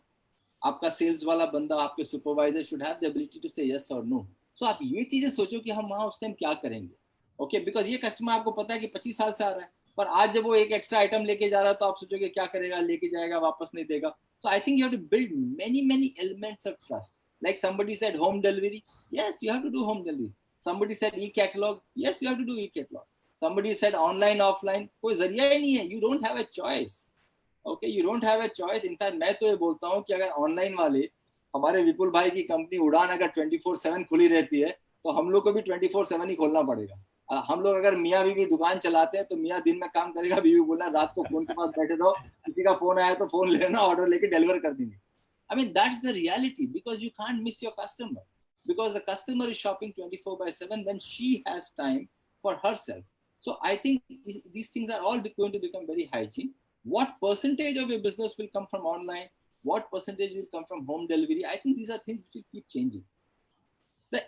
आपका सेल्स वाला बंदा, आपके supervisor should have the ability to say yes और no. So आप ये चीजें सोचो कि हम वहां उस टाइम क्या करेंगे. ओके, बिकॉज ये कस्टमर आपको पता है कि 25 साल से आ रहा है, पर आज जब वो एक एक्स्ट्रा आइटम लेके जा रहा है तो आप सोचोगे क्या करेगा, लेके जाएगा वापस नहीं देगा. तो I think you have to build many elements of trust. Like somebody said home delivery, yes you have to do home delivery. Somebody said e-catalog, yes you have to do e-catalog. Somebody said online offline, कोई जरिया ही नहीं है, you don't have a choice. Okay, you don't have a choice. In fact मैं तो ये बोलता हूँ कि अगर ऑनलाइन वाले, हमारे विपुल भाई की कंपनी उड़ान अगर 24/7 खुली रहती है तो हम लोग को भी 24/7 ही खोलना पड़ेगा. हम लोग अगर मियाँ बीवी दुकान चलाते हैं तो मियाँ दिन में काम करेगा, बीवी बोला रात को फोन के पास बैठे रहो, किसी का फोन आया तो फोन लेना, ऑर्डर लेके डिलीवर कर देंगे. I mean, that's the reality, because you can't miss your customer. Because the customer is shopping 24/7, then she has time for herself. So I think these things are all going to become very hygiene. What percentage of your business will come from online? What percentage will come from home delivery? I think these are things which will keep changing. The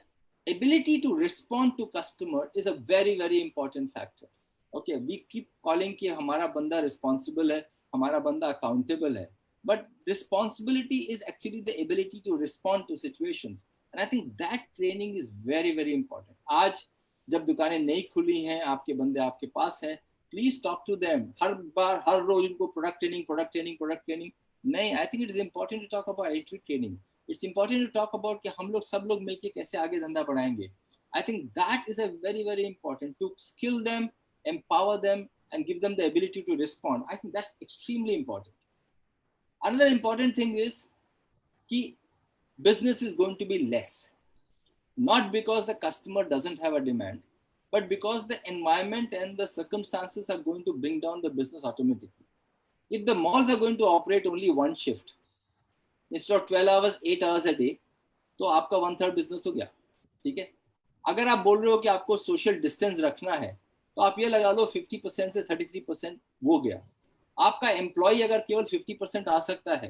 ability to respond to customer is a very, very important factor. Okay, we keep calling कि हमारा बंदा responsible है, हमारा बंदा accountable है. But responsibility is actually the ability to respond to situations. And I think that training is very, very important. आज जब दुकानें नई खुली हैं, आपके बंदे आपके पास हैं, please talk to them. हर बार, हर रोज उनको product training. नहीं, I think it is important to talk about entry training. It's important to talk about कि हम लोग सब लोग मिलके कैसे आगे धंधा बढ़ाएंगे. I think that is a very, very important to skill them, empower them, and give them the ability to respond. I think that's extremely important. Another important thing is that business is going to be less, not because the customer doesn't have a demand, but because the environment and the circumstances are going to bring down the business automatically. If the malls are going to operate only one shift, instead of 12 hours, 8 hours a day, तो आपका 1/3 business तो गया, ठीक है? अगर आप बोल रहे हो कि आपको social distance रखना है, तो आप ये लगा लो 50% से 33% वो गया. आपका एम्प्लॉय अगर केवल 50% आ सकता है,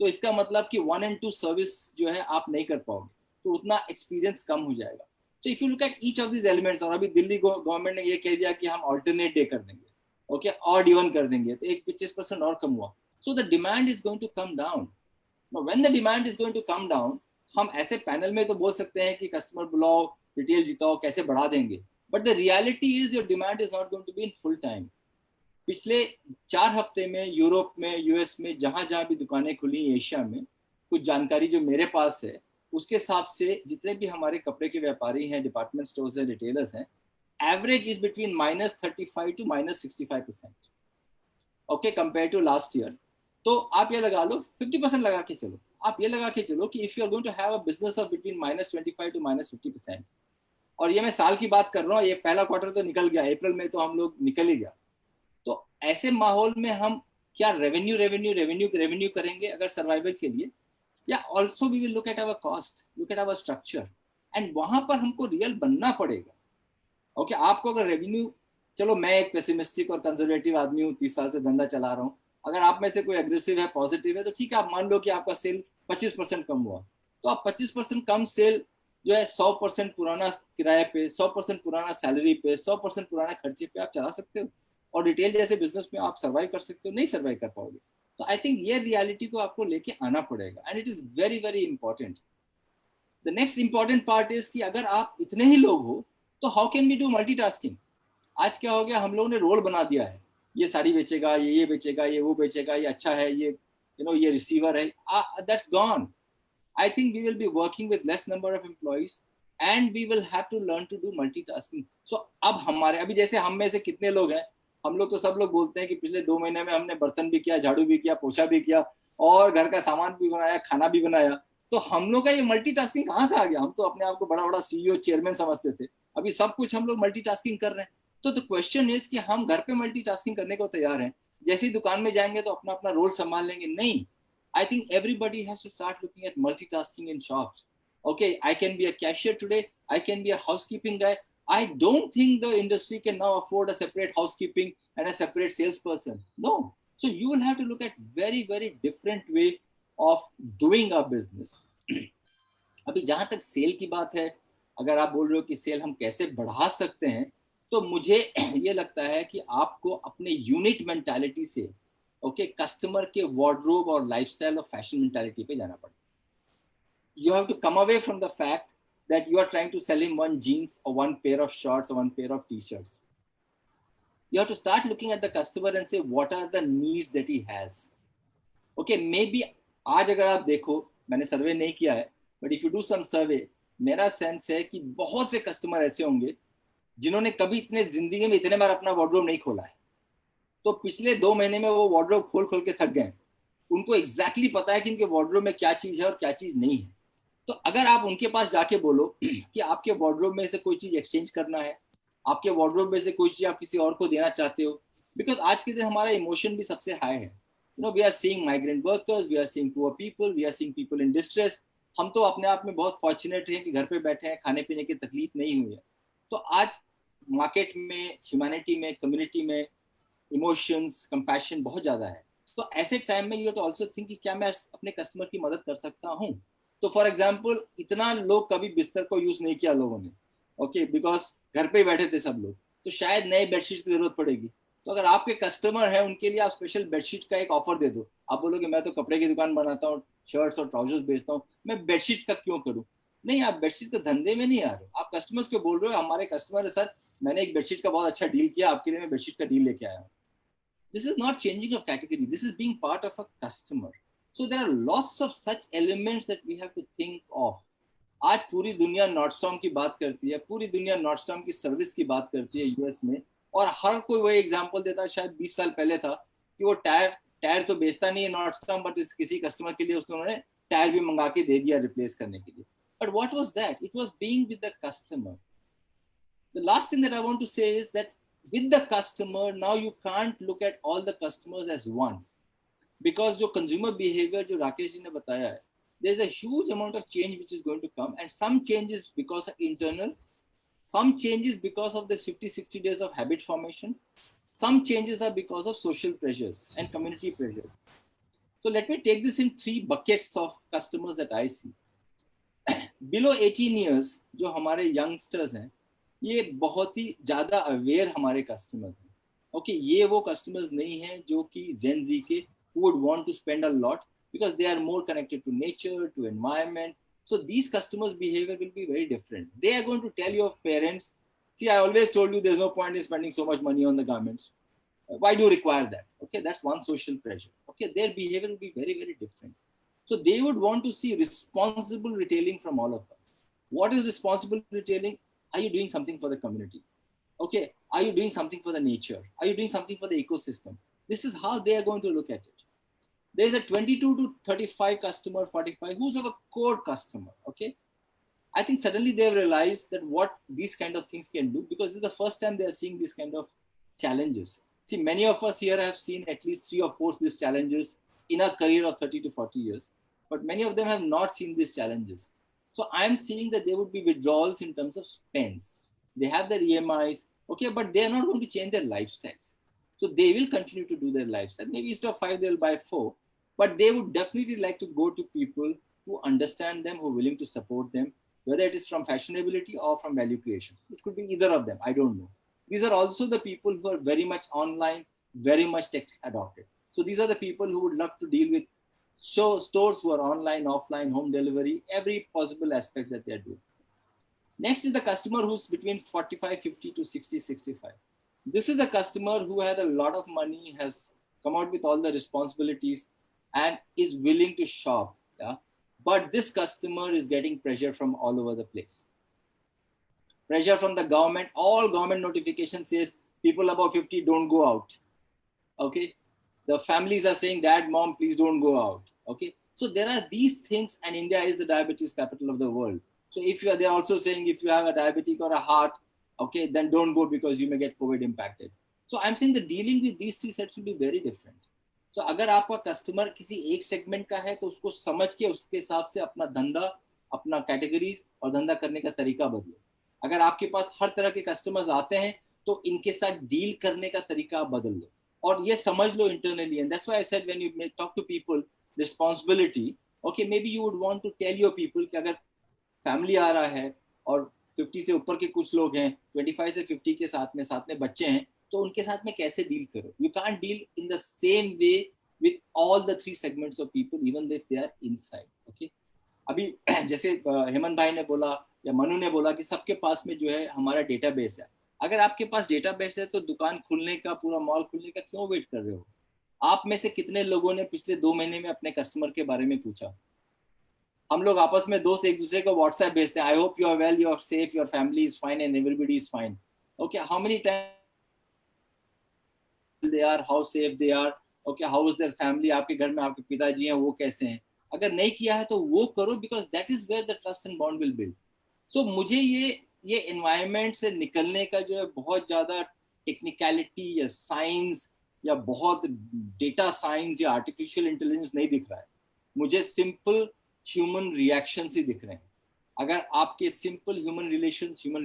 तो इसका मतलब कि 1 and 2 सर्विस जो है आप नहीं कर पाओगे, तो उतना एक्सपीरियंस कम हो जाएगा. So if you look at each of these elements, और अभी दिल्ली गवर्नमेंट ने ये कह दिया कि हम ऑल्टरनेट डे कर देंगे, ओके, ऑड इवन कर देंगे, तो एक 25% और कम हुआ. So the demand is going to come down. Now when the demand is going to come down, हम ऐसे पैनल में तो बोल सकते हैं कि कस्टमर बुलाओ, रिटेल जिताओ, कैसे बढ़ा देंगे, but the reality is your demand is not going to be in full time. पिछले 4 हफ्ते में यूरोप में, यूएस में, जहां भी दुकानें खुली, एशिया में, कुछ जानकारी जो मेरे पास है, उसके हिसाब से जितने भी हमारे कपड़े के व्यापारी हैं, डिपार्टमेंट स्टोर्स हैं, रिटेलर्स हैं, average is between -35 to -65%, okay, compare to last year. तो आप ये लगा लो, 50% लगा के चलो, आप ये लगा के चलो कि if you are going to have a business of between -25 to -50%, और ये मैं साल की बात कर रहा हूँ, ये पहला क्वार्टर तो निकल गया, अप्रैल में तो हम लोग निकल ही गया. तो ऐसे माहौल में हम क्या रेवेन्यू करेंगे अगर सर्वाइवल के लिए, या also we will look at our cost, look at our structure, and वहां पर हमको रियल बनना पड़ेगा. ओके, आपको अगर रेवेन्यू, चलो मैं एक पेसिमिस्टिक और कंजर्वेटिव आदमी हूँ, 30 साल से धंधा चला रहा हूँ, अगर आप में से कोई एग्रेसिव है, पॉजिटिव है, तो ठीक है, आप मान लो कि आपका सेल 25% कम हुआ, तो आप 25% कम सेल जो है 100% पुराना किराए पे, 100% पुराना सैलरी पे, 100% पुराना खर्चे पे आप चला सकते हो, और रिटेल जैसे बिजनेस में आप सर्वाइव कर सकते हो? नहीं सर्वाइव कर पाओगे. तो आई थिंक ये रियलिटी को आपको लेके आना पड़ेगा, and it is very, very important. The next important part is कि अगर आप इतने ही लोग हो, तो how can we do multitasking? आज क्या हो गया, हम लोगों ने रोल बना दिया है, ये साड़ी बेचेगा, ये बेचेगा, ये वो बेचेगा, ये अच्छा है, ये ये रिसीवर है. That's gone. I think we will be working with less number of employees and we will have to learn to do multitasking. So अब हमारे, अभी जैसे हम में से कितने लोग हैं, हम लोग तो सब लोग बोलते हैं कि पिछले 2 महीने में हमने बर्तन भी किया, झाड़ू भी किया, पोछा भी किया, और घर का सामान भी बनाया, खाना भी बनाया. तो हम लोग का ये मल्टीटास्किंग कहाँ से आ गया? हम तो अपने आप को बड़ा बड़ा CEO, चेयरमैन समझते थे, अभी सब कुछ हम लोग मल्टीटास्किंग कर रहे हैं. तो द क्वेश्चन इज कि हम घर पे मल्टीटास्किंग करने को तैयार हैं, जैसे ही दुकान में जाएंगे तो अपना अपना रोल संभाल लेंगे? नहीं. I think everybody has to start looking at multitasking in shops. Okay, I can be a cashier today, I can be a housekeeping guy. I don't think the industry can now afford a separate housekeeping and a separate salesperson. No. So you will have to look at very, very different way of doing our business. अभी जहां तक cell की बात है, अगर आप बोल रहे हो कि सेल हम कैसे बढ़ा सकते हैं, तो मुझे ये लगता है कि आपको अपने यूनिट मेंटालिटी से कस्टमर के वार्डरोब और लाइफस्टाइल और फैशन मेंटालिटी पे जाना पड़ेगा. You have to come away from the fact that you are trying to sell him one jeans or one pair of shorts or one pair of t-shirts. You have to start looking at the customer and say what are the needs that he has. Okay, maybe आज अगर आप देखो, मैंने सर्वे नहीं किया है, but if you do some survey, मेरा sense है कि बहुत से कस्टमर ऐसे होंगे जिन्होंने कभी इतने जिंदगी में इतने बार अपना वार्डरोब नहीं खोला है. तो पिछले 2 महीने में वो वार्डरोब खोल के थक गए. उनको एग्जैक्टली पता है कि इनके वार्डरोब में क्या चीज है और क्या चीज नहीं है. तो अगर आप उनके पास जाके बोलो कि आपके वार्डरोब में से कोई चीज एक्सचेंज करना है, आपके वार्डरोब में से कोई चीज आप किसी और को देना चाहते हो, बिकॉज आज के दिन हमारा इमोशन भी सबसे हाई है. we are seeing migrant workers, we are seeing poor people, we are seeing people in distress. हम तो अपने आप में बहुत फॉर्चुनेट हैं कि घर पे बैठे हैं, खाने पीने की तकलीफ नहीं हुई है. तो आज मार्केट में, ह्यूमैनिटी में, कम्युनिटी में इमोशंस, कंपैशन बहुत ज्यादा है. तो ऐसे टाइम में you have to also think कि क्या मैं अपने कस्टमर की मदद कर सकता हूँ. तो फॉर एग्जांपल इतना लोग कभी बिस्तर को यूज नहीं किया लोगों ने, ओके, बिकॉज घर पे ही बैठे थे सब लोग, तो शायद नए बेडशीट की जरूरत पड़ेगी. तो अगर आपके कस्टमर हैं उनके लिए आप स्पेशल बेडशीट का एक ऑफर दे दो. आप बोलोगे मैं तो कपड़े की दुकान बनाता हूँ, शर्ट्स और ट्राउजर्स बेचता हूँ, मैं बेडशीट्स का क्यों करूँ. नहीं, आप बेडशीट के धंधे में नहीं आ रहे हो, आप कस्टमर्स को बोल रहे हो हमारे कस्टमर है सर, मैंने एक बेडशीट का बहुत अच्छा डील किया, आपके लिए मैं बेडशीट का डील लेके आया हूँ. This is not changing of category. This is being part of a customer. So there are lots of such elements that we have to think of. आज पूरी दुनिया नॉर्डस्टॉर्म की बात करती है, पूरी दुनिया नॉर्डस्टॉर्म की सर्विस की बात करती है यूएस में, और हर कोई वही एग्जांपल देता है. शायद 20 साल पहले था कि वो टायर तो बेचता नहीं है नॉर्डस्टॉर्म, बट किसी कस्टमर के लिए उन्होंने टायर भी मंगा के दे दिया रिप्लेस करने के लिए. But what was that? It was being with the customer. The last thing that I want to say is that with the customer, now you can't look at all the customers as one, because जो consumer behavior जो राकेश जी ने बताया है, there's a huge amount of change which is going to come, and some changes because of internal, some changes because of the 50-60 days of habit formation, some changes are because of social pressures and community pressures. So let me take this in 3 buckets of customers that I see. Below 18 years जो हमारे youngsters हैं, ये बहुत ही ज्यादा aware हमारे customers हैं. Okay, ये वो कस्टमर्स नहीं हैं जो कि जेन जी के would want to spend a lot, because they are more connected to nature, to environment. So these customers behaviour will be very different. They are going to tell your parents, see I always told you there is no point in spending so much money on the garments, why do you require that. Okay, that's one social pressure. Okay, their behaviour will be very very different. So they would want to see responsible retailing from all of us. What is responsible retailing? Are you doing something for the community? Okay, are you doing something for the nature? Are you doing something for the ecosystem? This is how they are going to look at it. There is a 22 to 35 customer, 45, who's our core customer. Okay, I think suddenly they have realized that what these kind of things can do, because this is the first time they are seeing these kind of challenges. See, many of us here have seen at least 3 or 4 these challenges in a career of 30 to 40 years, but many of them have not seen these challenges. So I'm seeing that there would be withdrawals in terms of spends. They have their EMIs, okay, but they are not going to change their lifestyles. So they will continue to do their lifestyle. Maybe instead of 5, they'll buy 4, but they would definitely like to go to people who understand them, who are willing to support them, whether it is from fashionability or from value creation. It could be either of them, I don't know. These are also the people who are very much online, very much tech adopted. So these are the people who would love to deal with stores who are online, offline, home delivery, every possible aspect that they're doing. Next is the customer who's between 45, 50 to 60, 65. This is a customer who had a lot of money, has come out with all the responsibilities, and is willing to shop. Yeah? But this customer is getting pressure from all over the place. Pressure from the government. All government notification says people above 50 don't go out. Okay. The families are saying, Dad, Mom, please don't go out. Okay. So there are these things, and India is the diabetes capital of the world. So if you are, they're also saying if you have a diabetic or a heart, okay, then don't go because you may get COVID impacted. So I'm saying the dealing with these 3 sets will be very different. So अगर आपका customer किसी एक segment का है तो उसको समझ के उसके हिसाब से अपना धंधा, अपना कैटेगरीज और धंधा करने का तरीका बदलो. अगर आपके पास हर तरह के कस्टमर्स आते हैं तो इनके साथ डील करने का तरीका आप बदल लो और ये समझ लो internally. And that's why I said when you talk to people responsibility, okay, maybe you would want to tell your people कि अगर फैमिली आ रहा है और 50 से ऊपर के कुछ लोग हैं, 25 से 50 के साथ में बच्चे हैं, तो उनके साथ में कैसे डील करो. You can't deal in the same way with all the 3 segments of people, even if they are inside. Okay, अभी जैसे हेमंत भाई ने बोला या मनु ने बोला कि सबके पास में जो है हमारा डेटाबेस है. अगर आपके पास डेटाबेस है तो दुकान खुलने का, पूरा मॉल खुलने का क्यों वेट कर रहे हो. आप में से कितने लोगों ने पिछले 2 महीने में अपने कस्टमर के बारे में पूछा. हम लोग आपस में दोस्त एक दूसरे को व्हाट्सएप भेजते हैं, I hope you are well, you are safe, your family is fine and everybody is fine. Okay, how many time they are, how safe they are, okay, how is their family, आपके घर में आपके पिताजी हैं वो कैसे हैं. अगर नहीं किया है तो वो करो, because that is where the trust and bond will build. So मुझे ये एनवायरनमेंट से निकलने का जो है बहुत ज्यादा टेक्निकलिटी या साइंस या बहुत डेटा साइंस या आर्टिफिशियल इंटेलिजेंस नहीं दिख रहा है, मुझे सिंपल ह्यूमन रिएक्शंस ही दिख रहे हैं। अगर आपके सिंपल ह्यूमन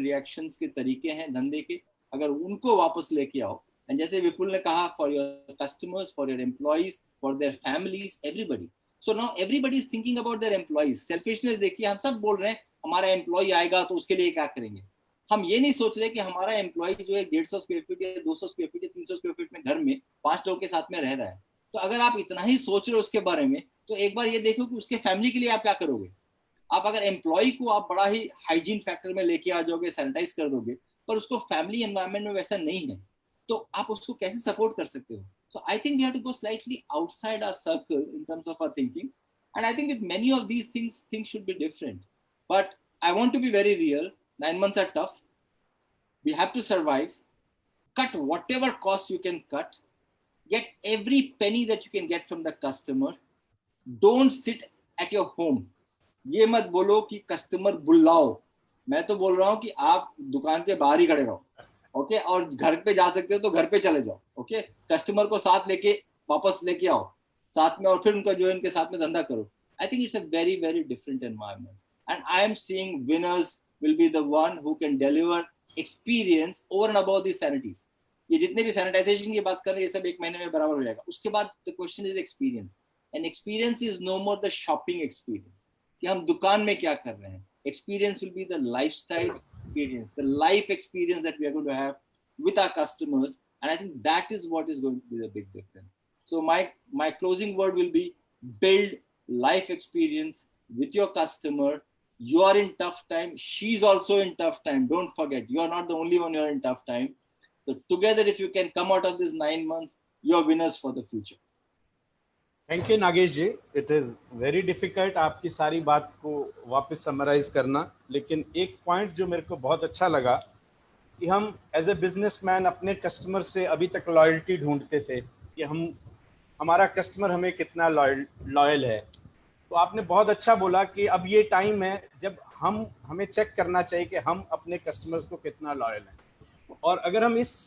रिएक्शंस के तरीके हैं धंधे के, अगर उनको वापस लेके आओ, एंड जैसे विपुल ने कहा, for your customers, for your employees, for their families, everybody, so now everybody is thinking about their employees. Selfishness देखिए, हम सब बोल रहे हैं हमारा एम्प्लॉय आएगा तो उसके लिए क्या करेंगे, हम ये नहीं सोच रहे कि हमारा एम्प्लॉय जो है 150 स्क्वायर फीट या 200 स्क्वायर फीट या 300 स्क्वायर फीट में घर में 5 लोगों के साथ में रह रहा है। तो अगर आप इतना ही सोच रहे हो उसके बारे में, तो एक बार ये देखो कि उसके फैमिली के लिए आप क्या करोगे। आप अगर एम्प्लॉय को आप बड़ा ही हाइजीन फैक्टर में लेके आ जाओगे, सैनिटाइज कर दोगे, पर उसको फैमिली एनवायरनमेंट में वैसा नहीं है, तो आप उसको कैसे सपोर्ट कर सकते हो। So I think we have to go slightly outside our circle in terms of our thinking, and I think with many of these things should be different. But I want to be very real. 9 months are tough. We have to survive. Cut whatever costs you can cut. Get every penny that you can get from the customer. Don't sit at your home. ये मत बोलो कि customer बुलाओ, मैं तो बोल रहा हूँ कि आप दुकान के बाहर ही खड़े रहो, ओके, और घर पे जा सकते हो तो घर पे चले जाओ, ओके, कस्टमर को साथ लेके वापस लेके आओ साथ में, और फिर उनका जो है उनके साथ में धंधा करो। I think it's a very very different environment, and I am seeing winners will be the one who can deliver experience over and about this sanities. ये जितने भी सैनिटाइजेशन की बात कर रहे हैं, ये सब 1 महीने में बराबर हो जाएगा। उसके बाद the question is experience, and experience is no more the shopping experience कि हम दुकान में क्या कर रहे हैं। Experience will be the lifestyle experience, the life experience that we are going to have with our customers, and I think that is what is going to be the big difference. So my closing word will be: build life experience with your customer. You are in tough time, she's also in tough time. Don't forget, you are not the only one who are in tough time. So together, if you can come out of this 9 months, you are winners for the future. Thank you Nagesh ji, it is very difficult आपकी सारी बात को वापस summarise करना, लेकिन एक point जो मेरे को बहुत अच्छा लगा कि हम एज ए बिजनेसमैन अपने कस्टमर से अभी तक लॉयल्टी ढूंढते थे कि हमारा कस्टमर हमें कितना लॉयल है। तो आपने बहुत अच्छा बोला कि अब ये टाइम है जब हमें चेक करना चाहिए कि हम अपने कस्टमर्स को कितना लॉयल हैं, और अगर हम इस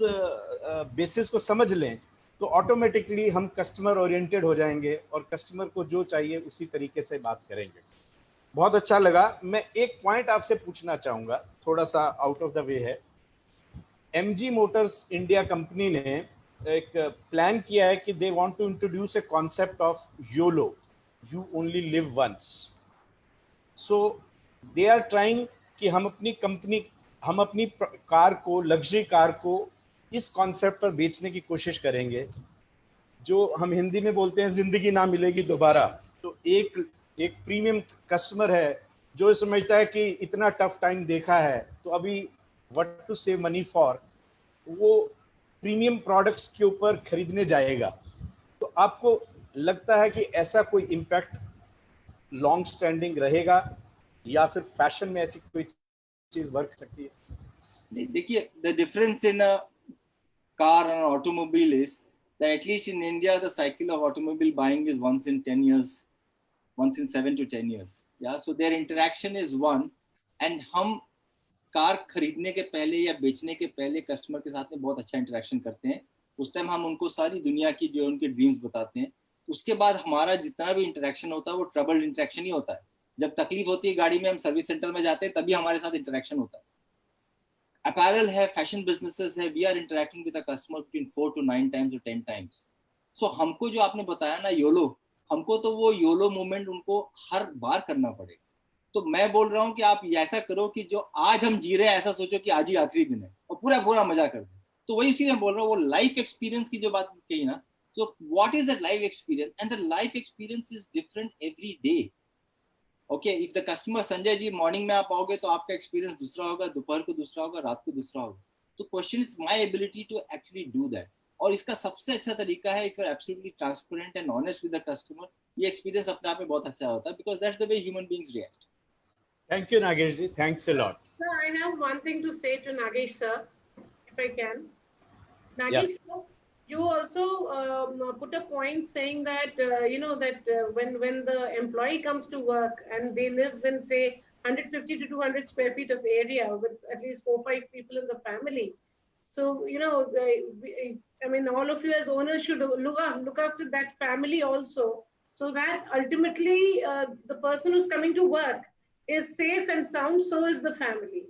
बेसिस को समझ लें तो ऑटोमेटिकली हम कस्टमर ओरिएंटेड हो जाएंगे और कस्टमर को जो चाहिए उसी तरीके से बात करेंगे। बहुत अच्छा लगा। मैं एक पॉइंट आपसे पूछना चाहूँगा, थोड़ा सा आउट ऑफ द वे है। MG मोटर्स इंडिया कंपनी ने एक प्लान किया है कि they want to introduce a concept of YOLO, you only live once. So they are trying कि हम अपनी कार को, लग्जरी कार को इस कॉन्सेप्ट पर बेचने की कोशिश करेंगे, जो हम हिंदी में बोलते हैं जिंदगी ना मिलेगी दोबारा। तो एक प्रीमियम कस्टमर है जो समझता है कि इतना टफ टाइम देखा है, तो अभी what to save money for, वो प्रीमियम प्रोडक्ट्स के ऊपर खरीदने जाएगा। तो आपको लगता है कि ऐसा कोई इम्पैक्ट लॉन्ग स्टैंडिंग रहेगा या फिर फैशन में ऐसी कोई चीज वर्क सकती है? देखिए, the difference in car and automobile is that at least in India, the cycle of automobile buying is once in 10 years, once in 7 to 10 years. Yeah, so their interaction is one, and हम car खरीदने के पहले या बेचने के पहले customer के साथ में बहुत अच्छा इंटरेक्शन करते हैं। उस टाइम हम उनको सारी दुनिया की जो उनके ड्रीम्स बताते हैं। उसके बाद हमारा जितना भी इंटरेक्शन होता है वो ट्रबल्ड इंटरेक्शन ही होता है। जब तकलीफ होती है गाड़ी में, हम सर्विस सेंटर में जाते हैं, तभी हमारे साथ इंटरेक्शन होता है। Apparel है, फैशन बिजनेसेस है, we are interacting with the customer between 4 to 9 times or 10 times. So हमको जो आपने बताया ना योलो, हमको तो वो योलो मूवमेंट उनको हर बार करना पड़ेगा। तो मैं बोल रहा हूँ कि आप ऐसा करो कि जो आज हम जी रहे हैं ऐसा सोचो कि आज ही आखिरी दिन है और पूरा मजा कर दो। तो वही इसीलिए बोल रहा हूँ, वो लाइफ एक्सपीरियंस की जो बात कही ना, so what is that life experience, and the life experience is different every day. Okay, if the customer, Sanjay ji, morning में आप आओगे तो आपका एक्सपीरियंस दूसरा होगा, दोपहर को दूसरा होगा, रात को दूसरा होगा। तो question is my ability to actually do that, और इसका सबसे अच्छा तरीका है if you are absolutely transparent and honest with the customer, ये एक्सपीरियंस अपने आप में बहुत अच्छा होता है, because that's the way human beings react. Thank you Nagesh ji, thanks a lot. Sir, I have one thing to say to Nagesh sir, if I can. Nagesh sir, you also put a point saying that that when the employee comes to work and they live in say 150 to 200 square feet of area with at least 4-5 people in the family, So, you know, I mean, all of you as owners should look after that family also, so that ultimately the person who's coming to work is safe and sound, so is the family.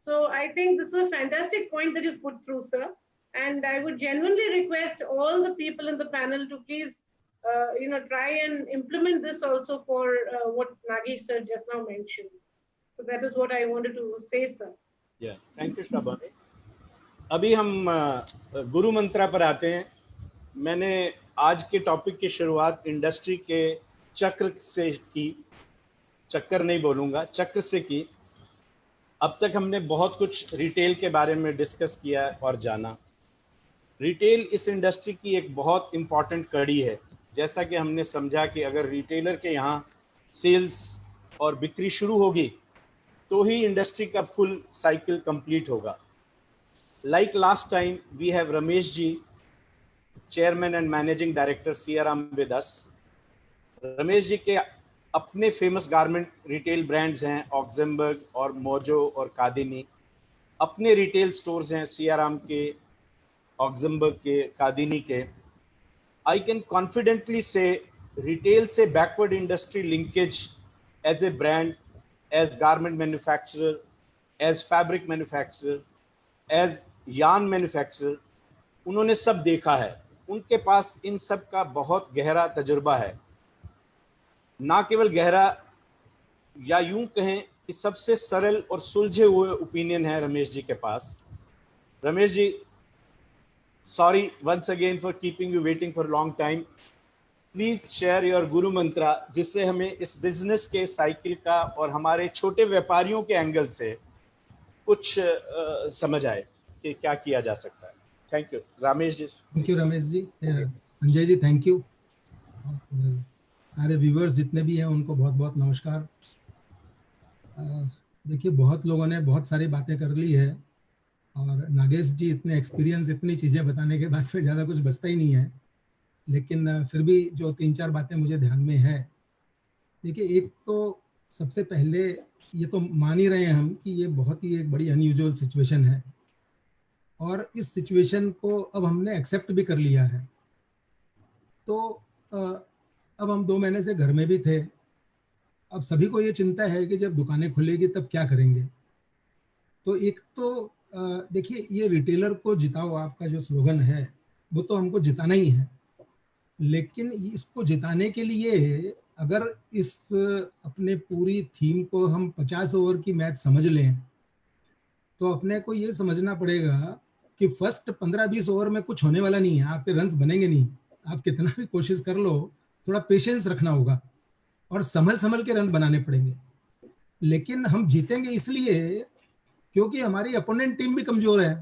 So I think this is a fantastic point that you've put through, sir. And I would genuinely request all the people in the panel to please, you know, try and implement this also for what Nagesh sir just now mentioned. So that is what I wanted to say, sir. Yeah, thank you, Shabani. अभी हम गुरु मंत्रा पर आते हैं। मैंने आज के topic की शुरुआत इंडस्ट्री के चक्र से की, चक्कर नहीं बोलूँगा, चक्र से की। अब तक हमने बहुत कुछ रिटेल के बारे में डिस्कस किया और जाना। रिटेल इस इंडस्ट्री की एक बहुत इम्पॉर्टेंट कड़ी है। जैसा कि हमने समझा कि अगर रिटेलर के यहाँ सेल्स और बिक्री शुरू होगी तो ही इंडस्ट्री का फुल साइकिल कंप्लीट होगा। Like last time, we have Ramesh ji, Chairman and Managing Director CRM with us. Ramesh ji के अपने फेमस गारमेंट रिटेल ब्रांड्स हैं, ऑक्सेम्बर्ग और मोजो और कादिनी। अपने रिटेल स्टोर्स हैं सीआराम के, ऑक्सेम्बर्ग के, कादिनी के। आई कैन कॉन्फिडेंटली से रिटेल से backward industry linkage as a brand, as garment manufacturer, as fabric manufacturer, as yarn manufacturer, उन्होंने सब देखा है। उनके पास इन सब का बहुत गहरा तजुर्बा है। ना केवल गहरा, या यूं कहें कि सबसे सरल और सुलझे हुए ओपिनियन है रमेश जी के पास। Ramesh ji, sorry once again for keeping you waiting for long time. Please share your guru mantra, जिससे हमें इस बिजनेस के साइकिल का और हमारे छोटे व्यापारियों के एंगल से कुछ समझ आए कि क्या किया जा सकता है। Thank you Ramesh ji. Thank you Ramesh ji. Sanjay ji thank you. सारे व्यूअर्स जितने भी हैं उनको बहुत बहुत नमस्कार। देखिए, बहुत लोगों ने बहुत सारी बातें कर ली है और नागेश जी इतने एक्सपीरियंस, इतनी चीज़ें बताने के बाद फिर ज़्यादा कुछ बचता ही नहीं है, लेकिन फिर भी जो 3-4 बातें मुझे ध्यान में है। देखिए, एक तो सबसे पहले ये तो मान ही रहे हैं हम कि ये बहुत ही एक बड़ी अनयूजुअल सिचुएशन है और इस सिचुएशन को अब हमने एक्सेप्ट भी कर लिया है। तो अब हम 2 महीने से घर में भी थे। अब सभी को ये चिंता है कि जब दुकानें खुलेगी तब क्या करेंगे। तो एक तो देखिए, ये रिटेलर को जिताओ आपका जो स्लोगन है वो तो हमको जिताना ही है, लेकिन इसको जिताने के लिए अगर इस अपने पूरी थीम को हम 50 ओवर की मैच समझ लें तो अपने को ये समझना पड़ेगा कि फर्स्ट 15-20 ओवर में कुछ होने वाला नहीं है, आपके रन्स बनेंगे नहीं। आप कितना भी कोशिश कर लो, थोड़ा पेशेंस रखना होगा और संभल के रन बनाने पड़ेंगे। लेकिन हम जीतेंगे इसलिए क्योंकि हमारी अपोनेंट टीम भी कमजोर है।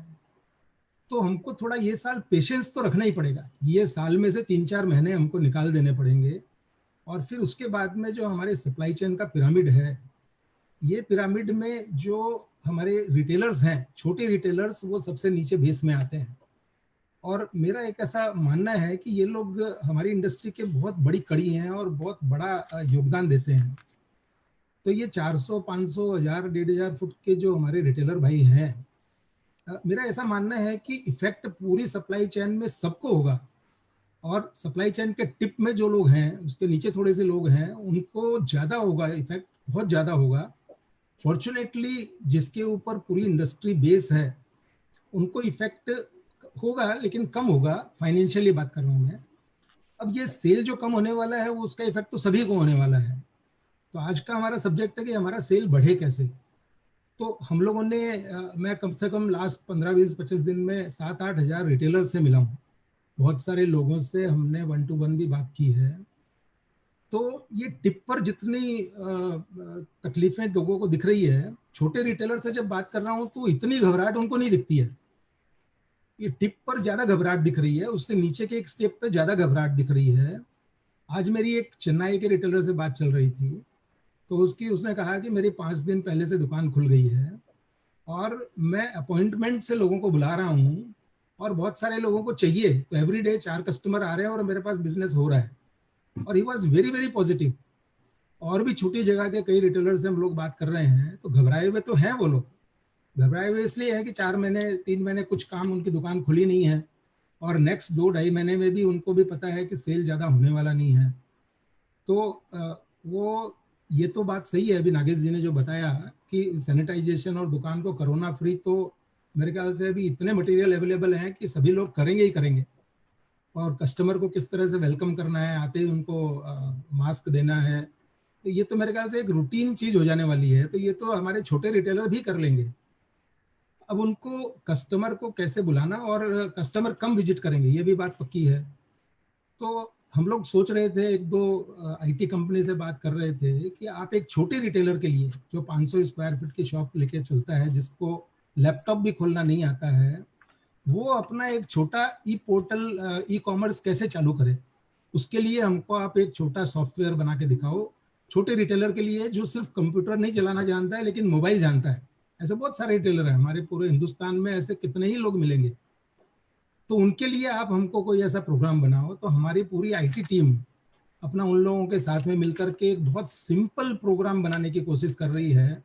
तो हमको थोड़ा ये साल पेशेंस तो रखना ही पड़ेगा। ये साल में से 3-4 महीने हमको निकाल देने पड़ेंगे और फिर उसके बाद में जो हमारे सप्लाई चेन का पिरामिड है, ये पिरामिड में जो हमारे रिटेलर्स हैं, छोटे रिटेलर्स, वो सबसे नीचे बेस में आते हैं। और मेरा एक ऐसा मानना है कि ये लोग हमारी इंडस्ट्री के बहुत बड़ी कड़ी हैं और बहुत बड़ा योगदान देते हैं। तो ये 400, 500, 1000, 1500 फुट के जो हमारे रिटेलर भाई हैं, मेरा ऐसा मानना है कि इफेक्ट पूरी सप्लाई चेन में सबको होगा और सप्लाई चेन के टिप में जो लोग हैं, उसके नीचे थोड़े से लोग हैं, उनको ज़्यादा होगा इफेक्ट, बहुत ज़्यादा होगा। फॉर्चुनेटली जिसके ऊपर पूरी इंडस्ट्री बेस है उनको इफेक्ट होगा, लेकिन कम होगा। फाइनेंशियली बात कर रहा हूँ मैं। अब ये सेल जो कम होने वाला है वो उसका इफेक्ट तो सभी को होने वाला है। तो आज का हमारा सब्जेक्ट है कि हमारा सेल बढ़े कैसे। तो हम लोगों ने मैं कम से कम लास्ट 15-20-25 दिन में 7-8 हज़ार रिटेलर से मिला हूँ। बहुत सारे लोगों से हमने 1-to-1 भी बात की है। तो ये टिप पर जितनी तकलीफें लोगों को दिख रही है, छोटे रिटेलर से जब बात कर रहा हूँ तो इतनी घबराहट उनको नहीं दिखती है। ये टिप पर ज्यादा घबराहट दिख रही है, उससे नीचे के एक स्टेप पे ज्यादा घबराहट दिख रही है। आज मेरी एक चेन्नई के रिटेलर से बात चल रही थी, तो उसने कहा कि मेरी 5 दिन पहले से दुकान खुल गई है और मैं अपॉइंटमेंट से लोगों को बुला रहा हूँ और बहुत सारे लोगों को चाहिए, तो एवरीडे 4 कस्टमर आ रहे हैं और मेरे पास बिजनेस हो रहा है। और he was very very positive. और भी छोटी जगह के कई रिटेलर से हम लोग बात कर रहे हैं, तो घबराए हुए तो हैं वो लोग, घबराए हुए इसलिए है कि 4 महीने 3 महीने कुछ काम उनकी दुकान खुली नहीं है और नेक्स्ट 2-2.5 महीने में भी उनको भी पता है कि सेल ज़्यादा होने वाला नहीं है। तो वो ये तो बात सही है अभी नागेश जी ने जो बताया कि सैनिटाइजेशन और दुकान को कोरोना फ्री, तो मेरे ख्याल से अभी इतने मटेरियल अवेलेबल हैं कि सभी लोग करेंगे ही करेंगे। और कस्टमर को किस तरह से वेलकम करना है, आते ही उनको मास्क देना है, तो ये तो मेरे ख्याल से एक रूटीन चीज हो जाने वाली है। तो ये तो हमारे छोटे रिटेलर भी कर लेंगे। अब उनको कस्टमर को कैसे बुलाना, और कस्टमर कम विजिट करेंगे ये भी बात पक्की है। तो हम लोग सोच रहे थे, 1-2 आईटी कंपनी से बात कर रहे थे कि आप एक छोटे रिटेलर के लिए जो 500 स्क्वायर फीट की शॉप लेके चलता है, जिसको लैपटॉप भी खोलना नहीं आता है, वो अपना एक छोटा ई पोर्टल ई कॉमर्स कैसे चालू करे। उसके लिए हमको आप एक छोटा सॉफ्टवेयर बना के दिखाओ, छोटे रिटेलर के लिए जो सिर्फ कंप्यूटर नहीं चलाना जानता है लेकिन मोबाइल जानता है। ऐसे बहुत सारे रिटेलर हैं हमारे पूरे हिंदुस्तान में, ऐसे कितने ही लोग मिलेंगे। तो उनके लिए आप हमको कोई ऐसा प्रोग्राम बनाओ। तो हमारी पूरी आईटी टीम अपना उन लोगों के साथ में मिलकर के एक बहुत सिंपल प्रोग्राम बनाने की कोशिश कर रही है,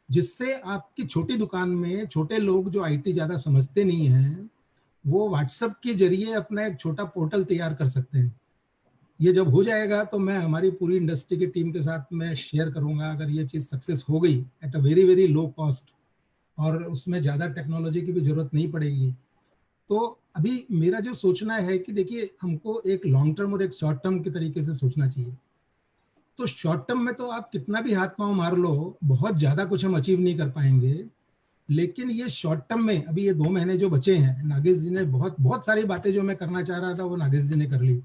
जिससे आपकी छोटी दुकान में छोटे लोग जो आईटी ज़्यादा समझते नहीं हैं, वो व्हाट्सएप के जरिए अपना एक छोटा पोर्टल तैयार कर सकते हैं। ये जब हो जाएगा तो मैं हमारी पूरी इंडस्ट्री की टीम के साथ में शेयर करूंगा। अगर ये चीज़ सक्सेस हो गई at a very very low cost और उसमें ज़्यादा टेक्नोलॉजी की भी जरूरत नहीं पड़ेगी, तो अभी मेरा जो सोचना है कि देखिए, हमको एक लॉन्ग टर्म और एक शॉर्ट टर्म के तरीके से सोचना चाहिए। तो शॉर्ट टर्म में तो आप कितना भी हाथ पांव मार लो, बहुत ज़्यादा कुछ हम अचीव नहीं कर पाएंगे। लेकिन ये शॉर्ट टर्म में अभी ये 2 महीने जो बचे हैं, नागेश जी ने बहुत सारी बातें जो मैं करना चाह रहा था वो नागेश जी ने कर ली।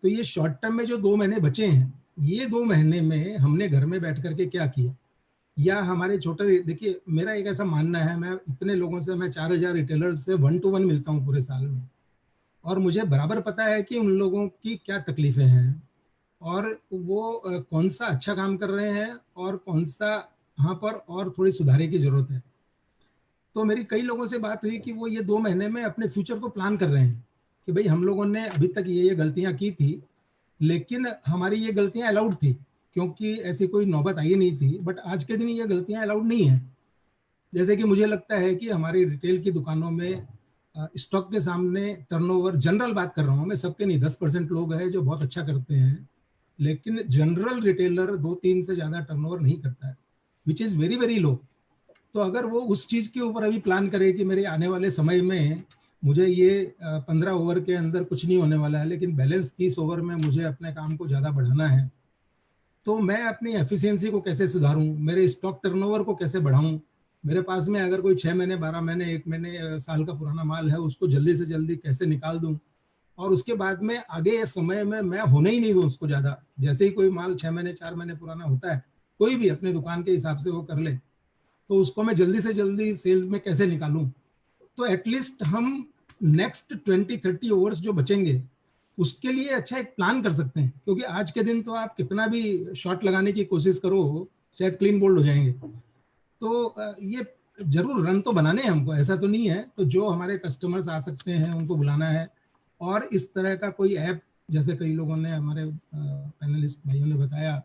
तो ये शॉर्ट टर्म में जो 2 महीने बचे हैं, ये 2 महीने में हमने घर में बैठ करके क्या किया, या हमारे छोटे, देखिए मेरा एक ऐसा मानना है, मैं इतने लोगों से, मैं 4000 रिटेलर्स से 1 to 1 मिलता हूँ पूरे साल में, और मुझे बराबर पता है कि उन लोगों की क्या तकलीफें हैं और वो कौन सा अच्छा काम कर रहे हैं और कौन सा वहाँ पर और थोड़ी सुधारे की जरूरत है। तो मेरी कई लोगों से बात हुई कि वो ये 2 महीने में अपने फ्यूचर को प्लान कर रहे हैं कि भाई हम लोगों ने अभी तक ये गलतियां की थी, लेकिन हमारी ये गलतियां अलाउड थी क्योंकि ऐसी कोई नौबत आई नहीं थी, बट आज के दिन ये गलतियां अलाउड नहीं है। जैसे कि मुझे लगता है कि हमारी रिटेल की दुकानों में स्टॉक के सामने टर्नओवर, जनरल बात कर रहा हूँ मैं, सबके नहीं, 10% लोग हैं जो बहुत अच्छा करते हैं, लेकिन जनरल रिटेलर 2-3 से ज़्यादा टर्नओवर नहीं करता है, which is very very low. तो अगर वो उस चीज़ के ऊपर अभी प्लान करे कि मेरे आने वाले समय में मुझे ये 15 ओवर के अंदर कुछ नहीं होने वाला है, लेकिन बैलेंस 30 ओवर में मुझे अपने काम को ज़्यादा बढ़ाना है, तो मैं अपनी एफिशिएंसी को कैसे सुधारूं, मेरे स्टॉक टर्नओवर को कैसे बढ़ाऊं, मेरे पास में अगर कोई 6 महीने 12 महीने 1 महीने साल का पुराना माल है, उसको जल्दी से जल्दी कैसे निकाल दूं, और उसके बाद में आगे समय में मैं होने ही नहीं दूं उसको ज़्यादा। जैसे ही कोई माल 6 महीने 4 महीने पुराना होता है, कोई भी अपने दुकान के हिसाब से वो कर ले, तो उसको मैं जल्दी से जल्दी सेल्स में कैसे निकालूं। तो एटलीस्ट हम नेक्स्ट 20-30 ओवर्स जो बचेंगे उसके लिए अच्छा एक प्लान कर सकते हैं, क्योंकि आज के दिन तो आप कितना भी शॉट लगाने की कोशिश करो, शायद क्लीन बोल्ड हो जाएंगे। तो ये जरूर रन तो बनाने हैं हमको, ऐसा तो नहीं है। तो जो हमारे कस्टमर्स आ सकते हैं उनको बुलाना है, और इस तरह का कोई ऐप, जैसे कई लोगों ने, हमारे पैनलिस्ट भाइयों ने बताया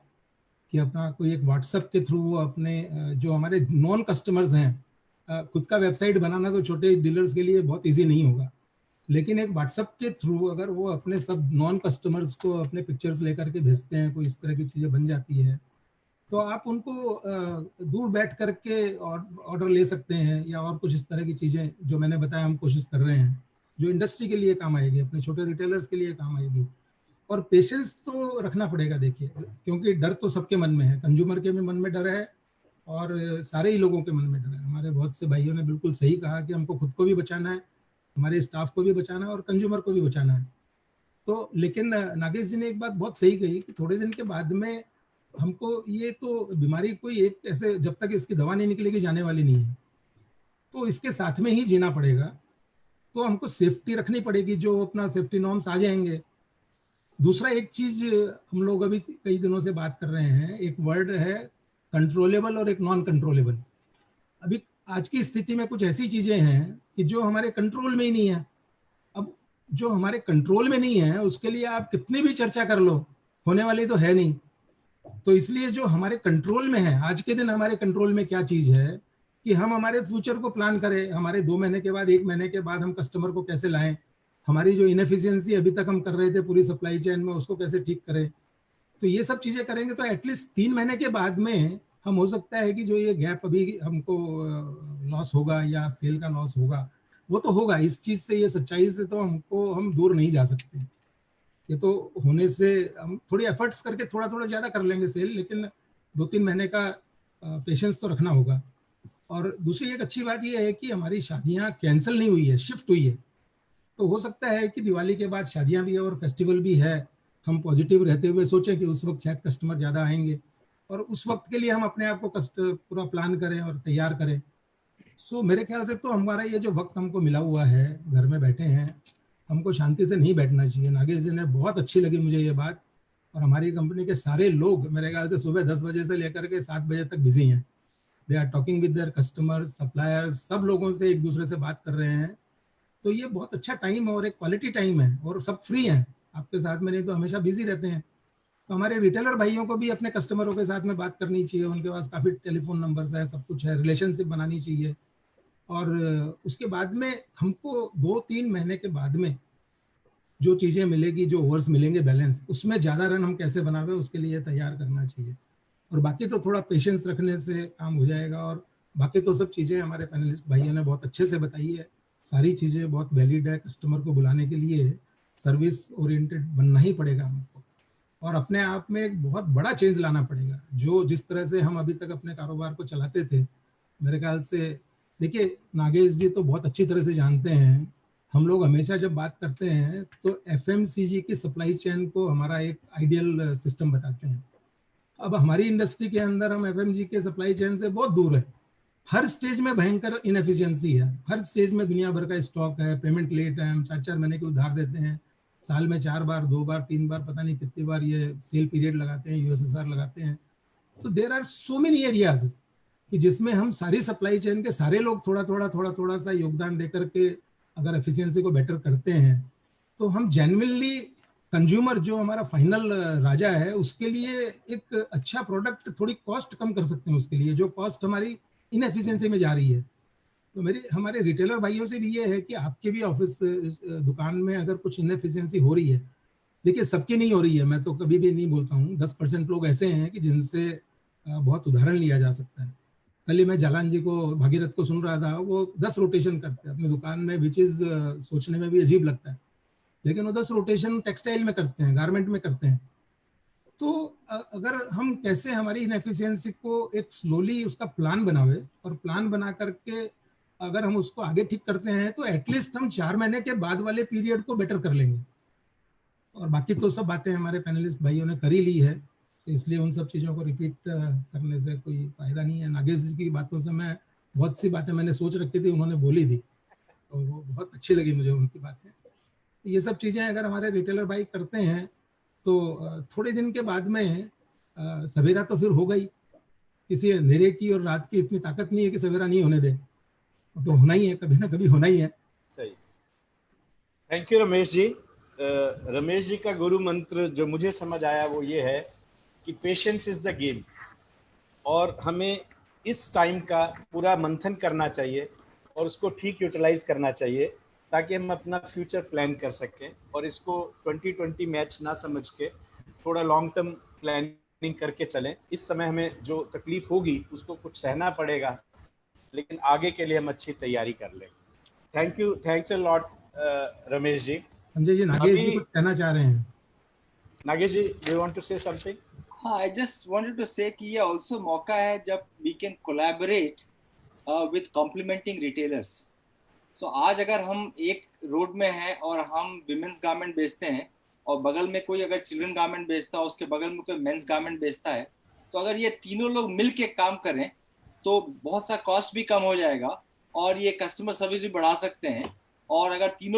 कि अपना कोई एक व्हाट्सएप के थ्रू अपने जो हमारे नॉन कस्टमर्स हैं, खुद का वेबसाइट बनाना तो छोटे डीलर्स के लिए बहुत इजी नहीं होगा, लेकिन एक व्हाट्सएप के थ्रू अगर वो अपने सब नॉन कस्टमर्स को अपने पिक्चर्स लेकर के भेजते हैं, कोई इस तरह की चीज़ें बन जाती है, तो आप उनको दूर बैठ करके ऑर्डर ले सकते हैं, या और कुछ इस तरह की चीज़ें जो मैंने बताया हम कोशिश कर रहे हैं, जो इंडस्ट्री के लिए काम आएगी, अपने छोटे रिटेलर्स के लिए काम आएगी। और पेशेंस तो रखना पड़ेगा, देखिए, क्योंकि डर तो सबके मन में है, कंज्यूमर के भी मन में डर है और सारे ही लोगों के मन में डर है। हमारे बहुत से भाइयों ने बिल्कुल सही कहा कि हमको खुद को भी बचाना है, हमारे स्टाफ को भी बचाना है और कंज्यूमर को भी बचाना है। तो लेकिन नागेश जी ने एक बात बहुत सही कही कि थोड़े दिन के बाद में हमको, ये तो बीमारी कोई एक ऐसे, जब तक इसकी दवा नहीं निकलेगी जाने वाली नहीं है, तो इसके साथ में ही जीना पड़ेगा। तो हमको सेफ्टी रखनी पड़ेगी, जो अपना सेफ्टी नॉर्म्स आ जाएंगे। दूसरा एक चीज हम लोग अभी कई दिनों से बात कर रहे हैं, एक वर्ड है कंट्रोलेबल और एक नॉन कंट्रोलेबल। अभी आज की स्थिति में कुछ ऐसी चीजें हैं कि जो हमारे कंट्रोल में ही नहीं है। अब जो हमारे कंट्रोल में नहीं है उसके लिए आप कितनी भी चर्चा कर लो, होने वाली तो है नहीं। तो इसलिए जो हमारे कंट्रोल में है, आज के दिन हमारे कंट्रोल में क्या चीज है कि हम हमारे फ्यूचर को प्लान करें, हमारे 2 महीने के बाद, 1 महीने के बाद हम कस्टमर को कैसे लाएं, हमारी जो इनएफिशिएंसी अभी तक हम कर रहे थे पूरी सप्लाई चेन में उसको कैसे ठीक करें। तो ये सब चीजें करेंगे तो एटलीस्ट 3 महीने के बाद में हम हो सकता है कि जो ये गैप अभी हमको लॉस होगा या सेल का लॉस होगा वो तो होगा। इस चीज से, ये सच्चाई से तो हम दूर नहीं जा सकते। ये तो होने से हम थोड़ी एफर्ट्स करके थोड़ा थोड़ा ज्यादा कर लेंगे सेल, लेकिन 2-3 महीने का पेशेंस तो रखना होगा। और दूसरी एक अच्छी बात ये है कि हमारी शादियां कैंसिल नहीं हुई है, शिफ्ट हुई है। तो हो सकता है कि दिवाली के बाद शादियां भी है और फेस्टिवल भी है, हम पॉजिटिव रहते हुए सोचें कि उस वक्त शायद कस्टमर ज़्यादा आएंगे और उस वक्त के लिए हम अपने आप को पूरा प्लान करें और तैयार करें। सो मेरे ख्याल से तो हमारा ये जो वक्त हमको मिला हुआ है, घर में बैठे हैं, हमको शांति से नहीं बैठना चाहिए। नागेश जी ने बहुत अच्छी लगी मुझे ये बात, और हमारी कंपनी के सारे लोग मेरे ख्याल से सुबह 10 बजे से लेकर के 7 बजे तक बिजी हैं। They are talking with their customers, suppliers, सब लोगों से एक दूसरे से बात कर रहे हैं। तो ये बहुत अच्छा टाइम है और एक क्वालिटी टाइम है, और सब फ्री हैं आपके साथ में, नहीं तो हमेशा बिजी रहते हैं। तो हमारे रिटेलर भाइयों को भी अपने कस्टमरों के साथ में बात करनी चाहिए, उनके पास काफ़ी टेलीफोन नंबर्स है, सब कुछ है, रिलेशनशिप बनानी चाहिए। और उसके बाद में हमको 2-3 महीने के बाद में जो चीज़ें मिलेगी, जो ओवर्स मिलेंगे बैलेंस, उसमें ज़्यादा रन हम कैसे बनावे उसके लिए तैयार करना चाहिए। और बाकी तो थोड़ा पेशेंस रखने से काम हो जाएगा। और बाकी तो सब चीज़ें हमारे पैनलिस्ट भाइयों ने बहुत अच्छे से बताई है, सारी चीज़ें बहुत वैलिड है। कस्टमर को बुलाने के लिए सर्विस ओरिएंटेड बनना ही पड़ेगा हमको, और अपने आप में एक बहुत बड़ा चेंज लाना पड़ेगा। जो जिस तरह से हम अभी तक अपने कारोबार को चलाते थे, मेरे ख्याल से, देखिए नागेश जी तो बहुत अच्छी तरह से जानते हैं, हम लोग हमेशा जब बात करते हैं तो एफएमसीजी की सप्लाई चेन को हमारा एक आइडियल सिस्टम बताते हैं। अब हमारी इंडस्ट्री के अंदर हम एफएमजी के सप्लाई चेन से बहुत दूर है। हर स्टेज में भयंकर इनएफिशिएंसी है, हर स्टेज में दुनिया भर का स्टॉक है, पेमेंट लेट है, हम 4-4 महीने के उधार देते हैं, साल में 4 बार, 2 बार, 3 बार, पता नहीं कितनी बार ये सेल पीरियड लगाते हैं, यूएसएसआर लगाते हैं। तो there are so many areas कि जिसमें हम सारी सप्लाई चेन के सारे लोग थोड़ा सा योगदान देकर के अगर एफिशिएंसी को बेटर करते हैं तो हम जेन्युइनली कंज्यूमर, जो हमारा फाइनल राजा है, उसके लिए एक अच्छा प्रोडक्ट, थोड़ी कॉस्ट कम कर सकते हैं उसके लिए, जो कॉस्ट हमारी इनएफिशिएंसी में जा रही है। तो हमारे रिटेलर भाइयों से भी ये है कि आपके भी ऑफिस, दुकान में अगर कुछ इनएफिशिएंसी हो रही है, देखिए सबकी नहीं हो रही है, मैं तो कभी भी नहीं बोलता हूँ, 10% लोग ऐसे हैं कि जिनसे बहुत उदाहरण लिया जा सकता है। कल ही मैं जालान जी को, भागीरथ को सुन रहा था, वो 10 रोटेशन करते हैं अपनी दुकान में, विच इज सोचने में भी अजीब लगता है, लेकिन वो 10 रोटेशन टेक्सटाइल में करते हैं, गारमेंट में करते हैं। तो अगर हम कैसे हमारी इनएफिशिएंसी को एक स्लोली उसका प्लान बनावे, और प्लान बना करके अगर हम उसको आगे ठीक करते हैं तो एटलीस्ट हम 4 महीने के बाद वाले पीरियड को बेटर कर लेंगे। और बाकी तो सब बातें हमारे पैनलिस्ट भाइयों ने कर ही ली है, तो इसलिए उन सब चीज़ों को रिपीट करने से कोई फायदा नहीं है। नागेश जी की बातों से मैं बहुत सी बातें मैंने सोच रखी थी, उन्होंने बोली थी, तो वो बहुत अच्छी लगी मुझे उनकी बातें। ये सब चीज़ें अगर हमारे रिटेलर भाई करते हैं तो थोड़े दिन के बाद में सवेरा तो फिर होगा ही। किसी अंधेरे की और रात की इतनी ताकत नहीं है कि सवेरा नहीं होने दे, तो होना ही है, कभी ना कभी होना ही है। सही। थैंक यू रमेश जी। रमेश जी का गुरु मंत्र जो मुझे समझ आया वो ये है कि पेशेंस इज द गेम, और हमें इस टाइम का पूरा मंथन करना चाहिए और उसको ठीक यूटिलाइज करना चाहिए, ताकि हम अपना फ्यूचर प्लान कर सकें, और इसको 2020 मैच ना समझ के थोड़ा लॉन्ग टर्म प्लानिंग करके चलें। इस समय हमें जो तकलीफ होगी उसको कुछ सहना पड़ेगा, लेकिन आगे के लिए हम अच्छी तैयारी कर लें। Thank you, thanks a lot Ramesh ji. Sanjay ji, Nagesh ji कुछ कहना चाह रहे हैं। Nagesh ji, do you want to say something? हाँ, आई जस्ट वांटेड टू से कि ये ऑल्सो मौका है जब we can collaborate with complimenting retailers. So आज अगर हम एक रोड में हैं और हम विमेंस गारमेंट बेचते हैं, और बगल में कोई अगर चिल्ड्रन गारमेंट बेचता है, उसके बगल में कोई मेंस गारमेंट बेचता है, तो अगर ये तीनों लोग मिल के काम करें तो बहुत सा कॉस्ट भी कम हो जाएगा और ये कस्टमर सर्विस भी बढ़ा सकते हैं। और अगर तीनों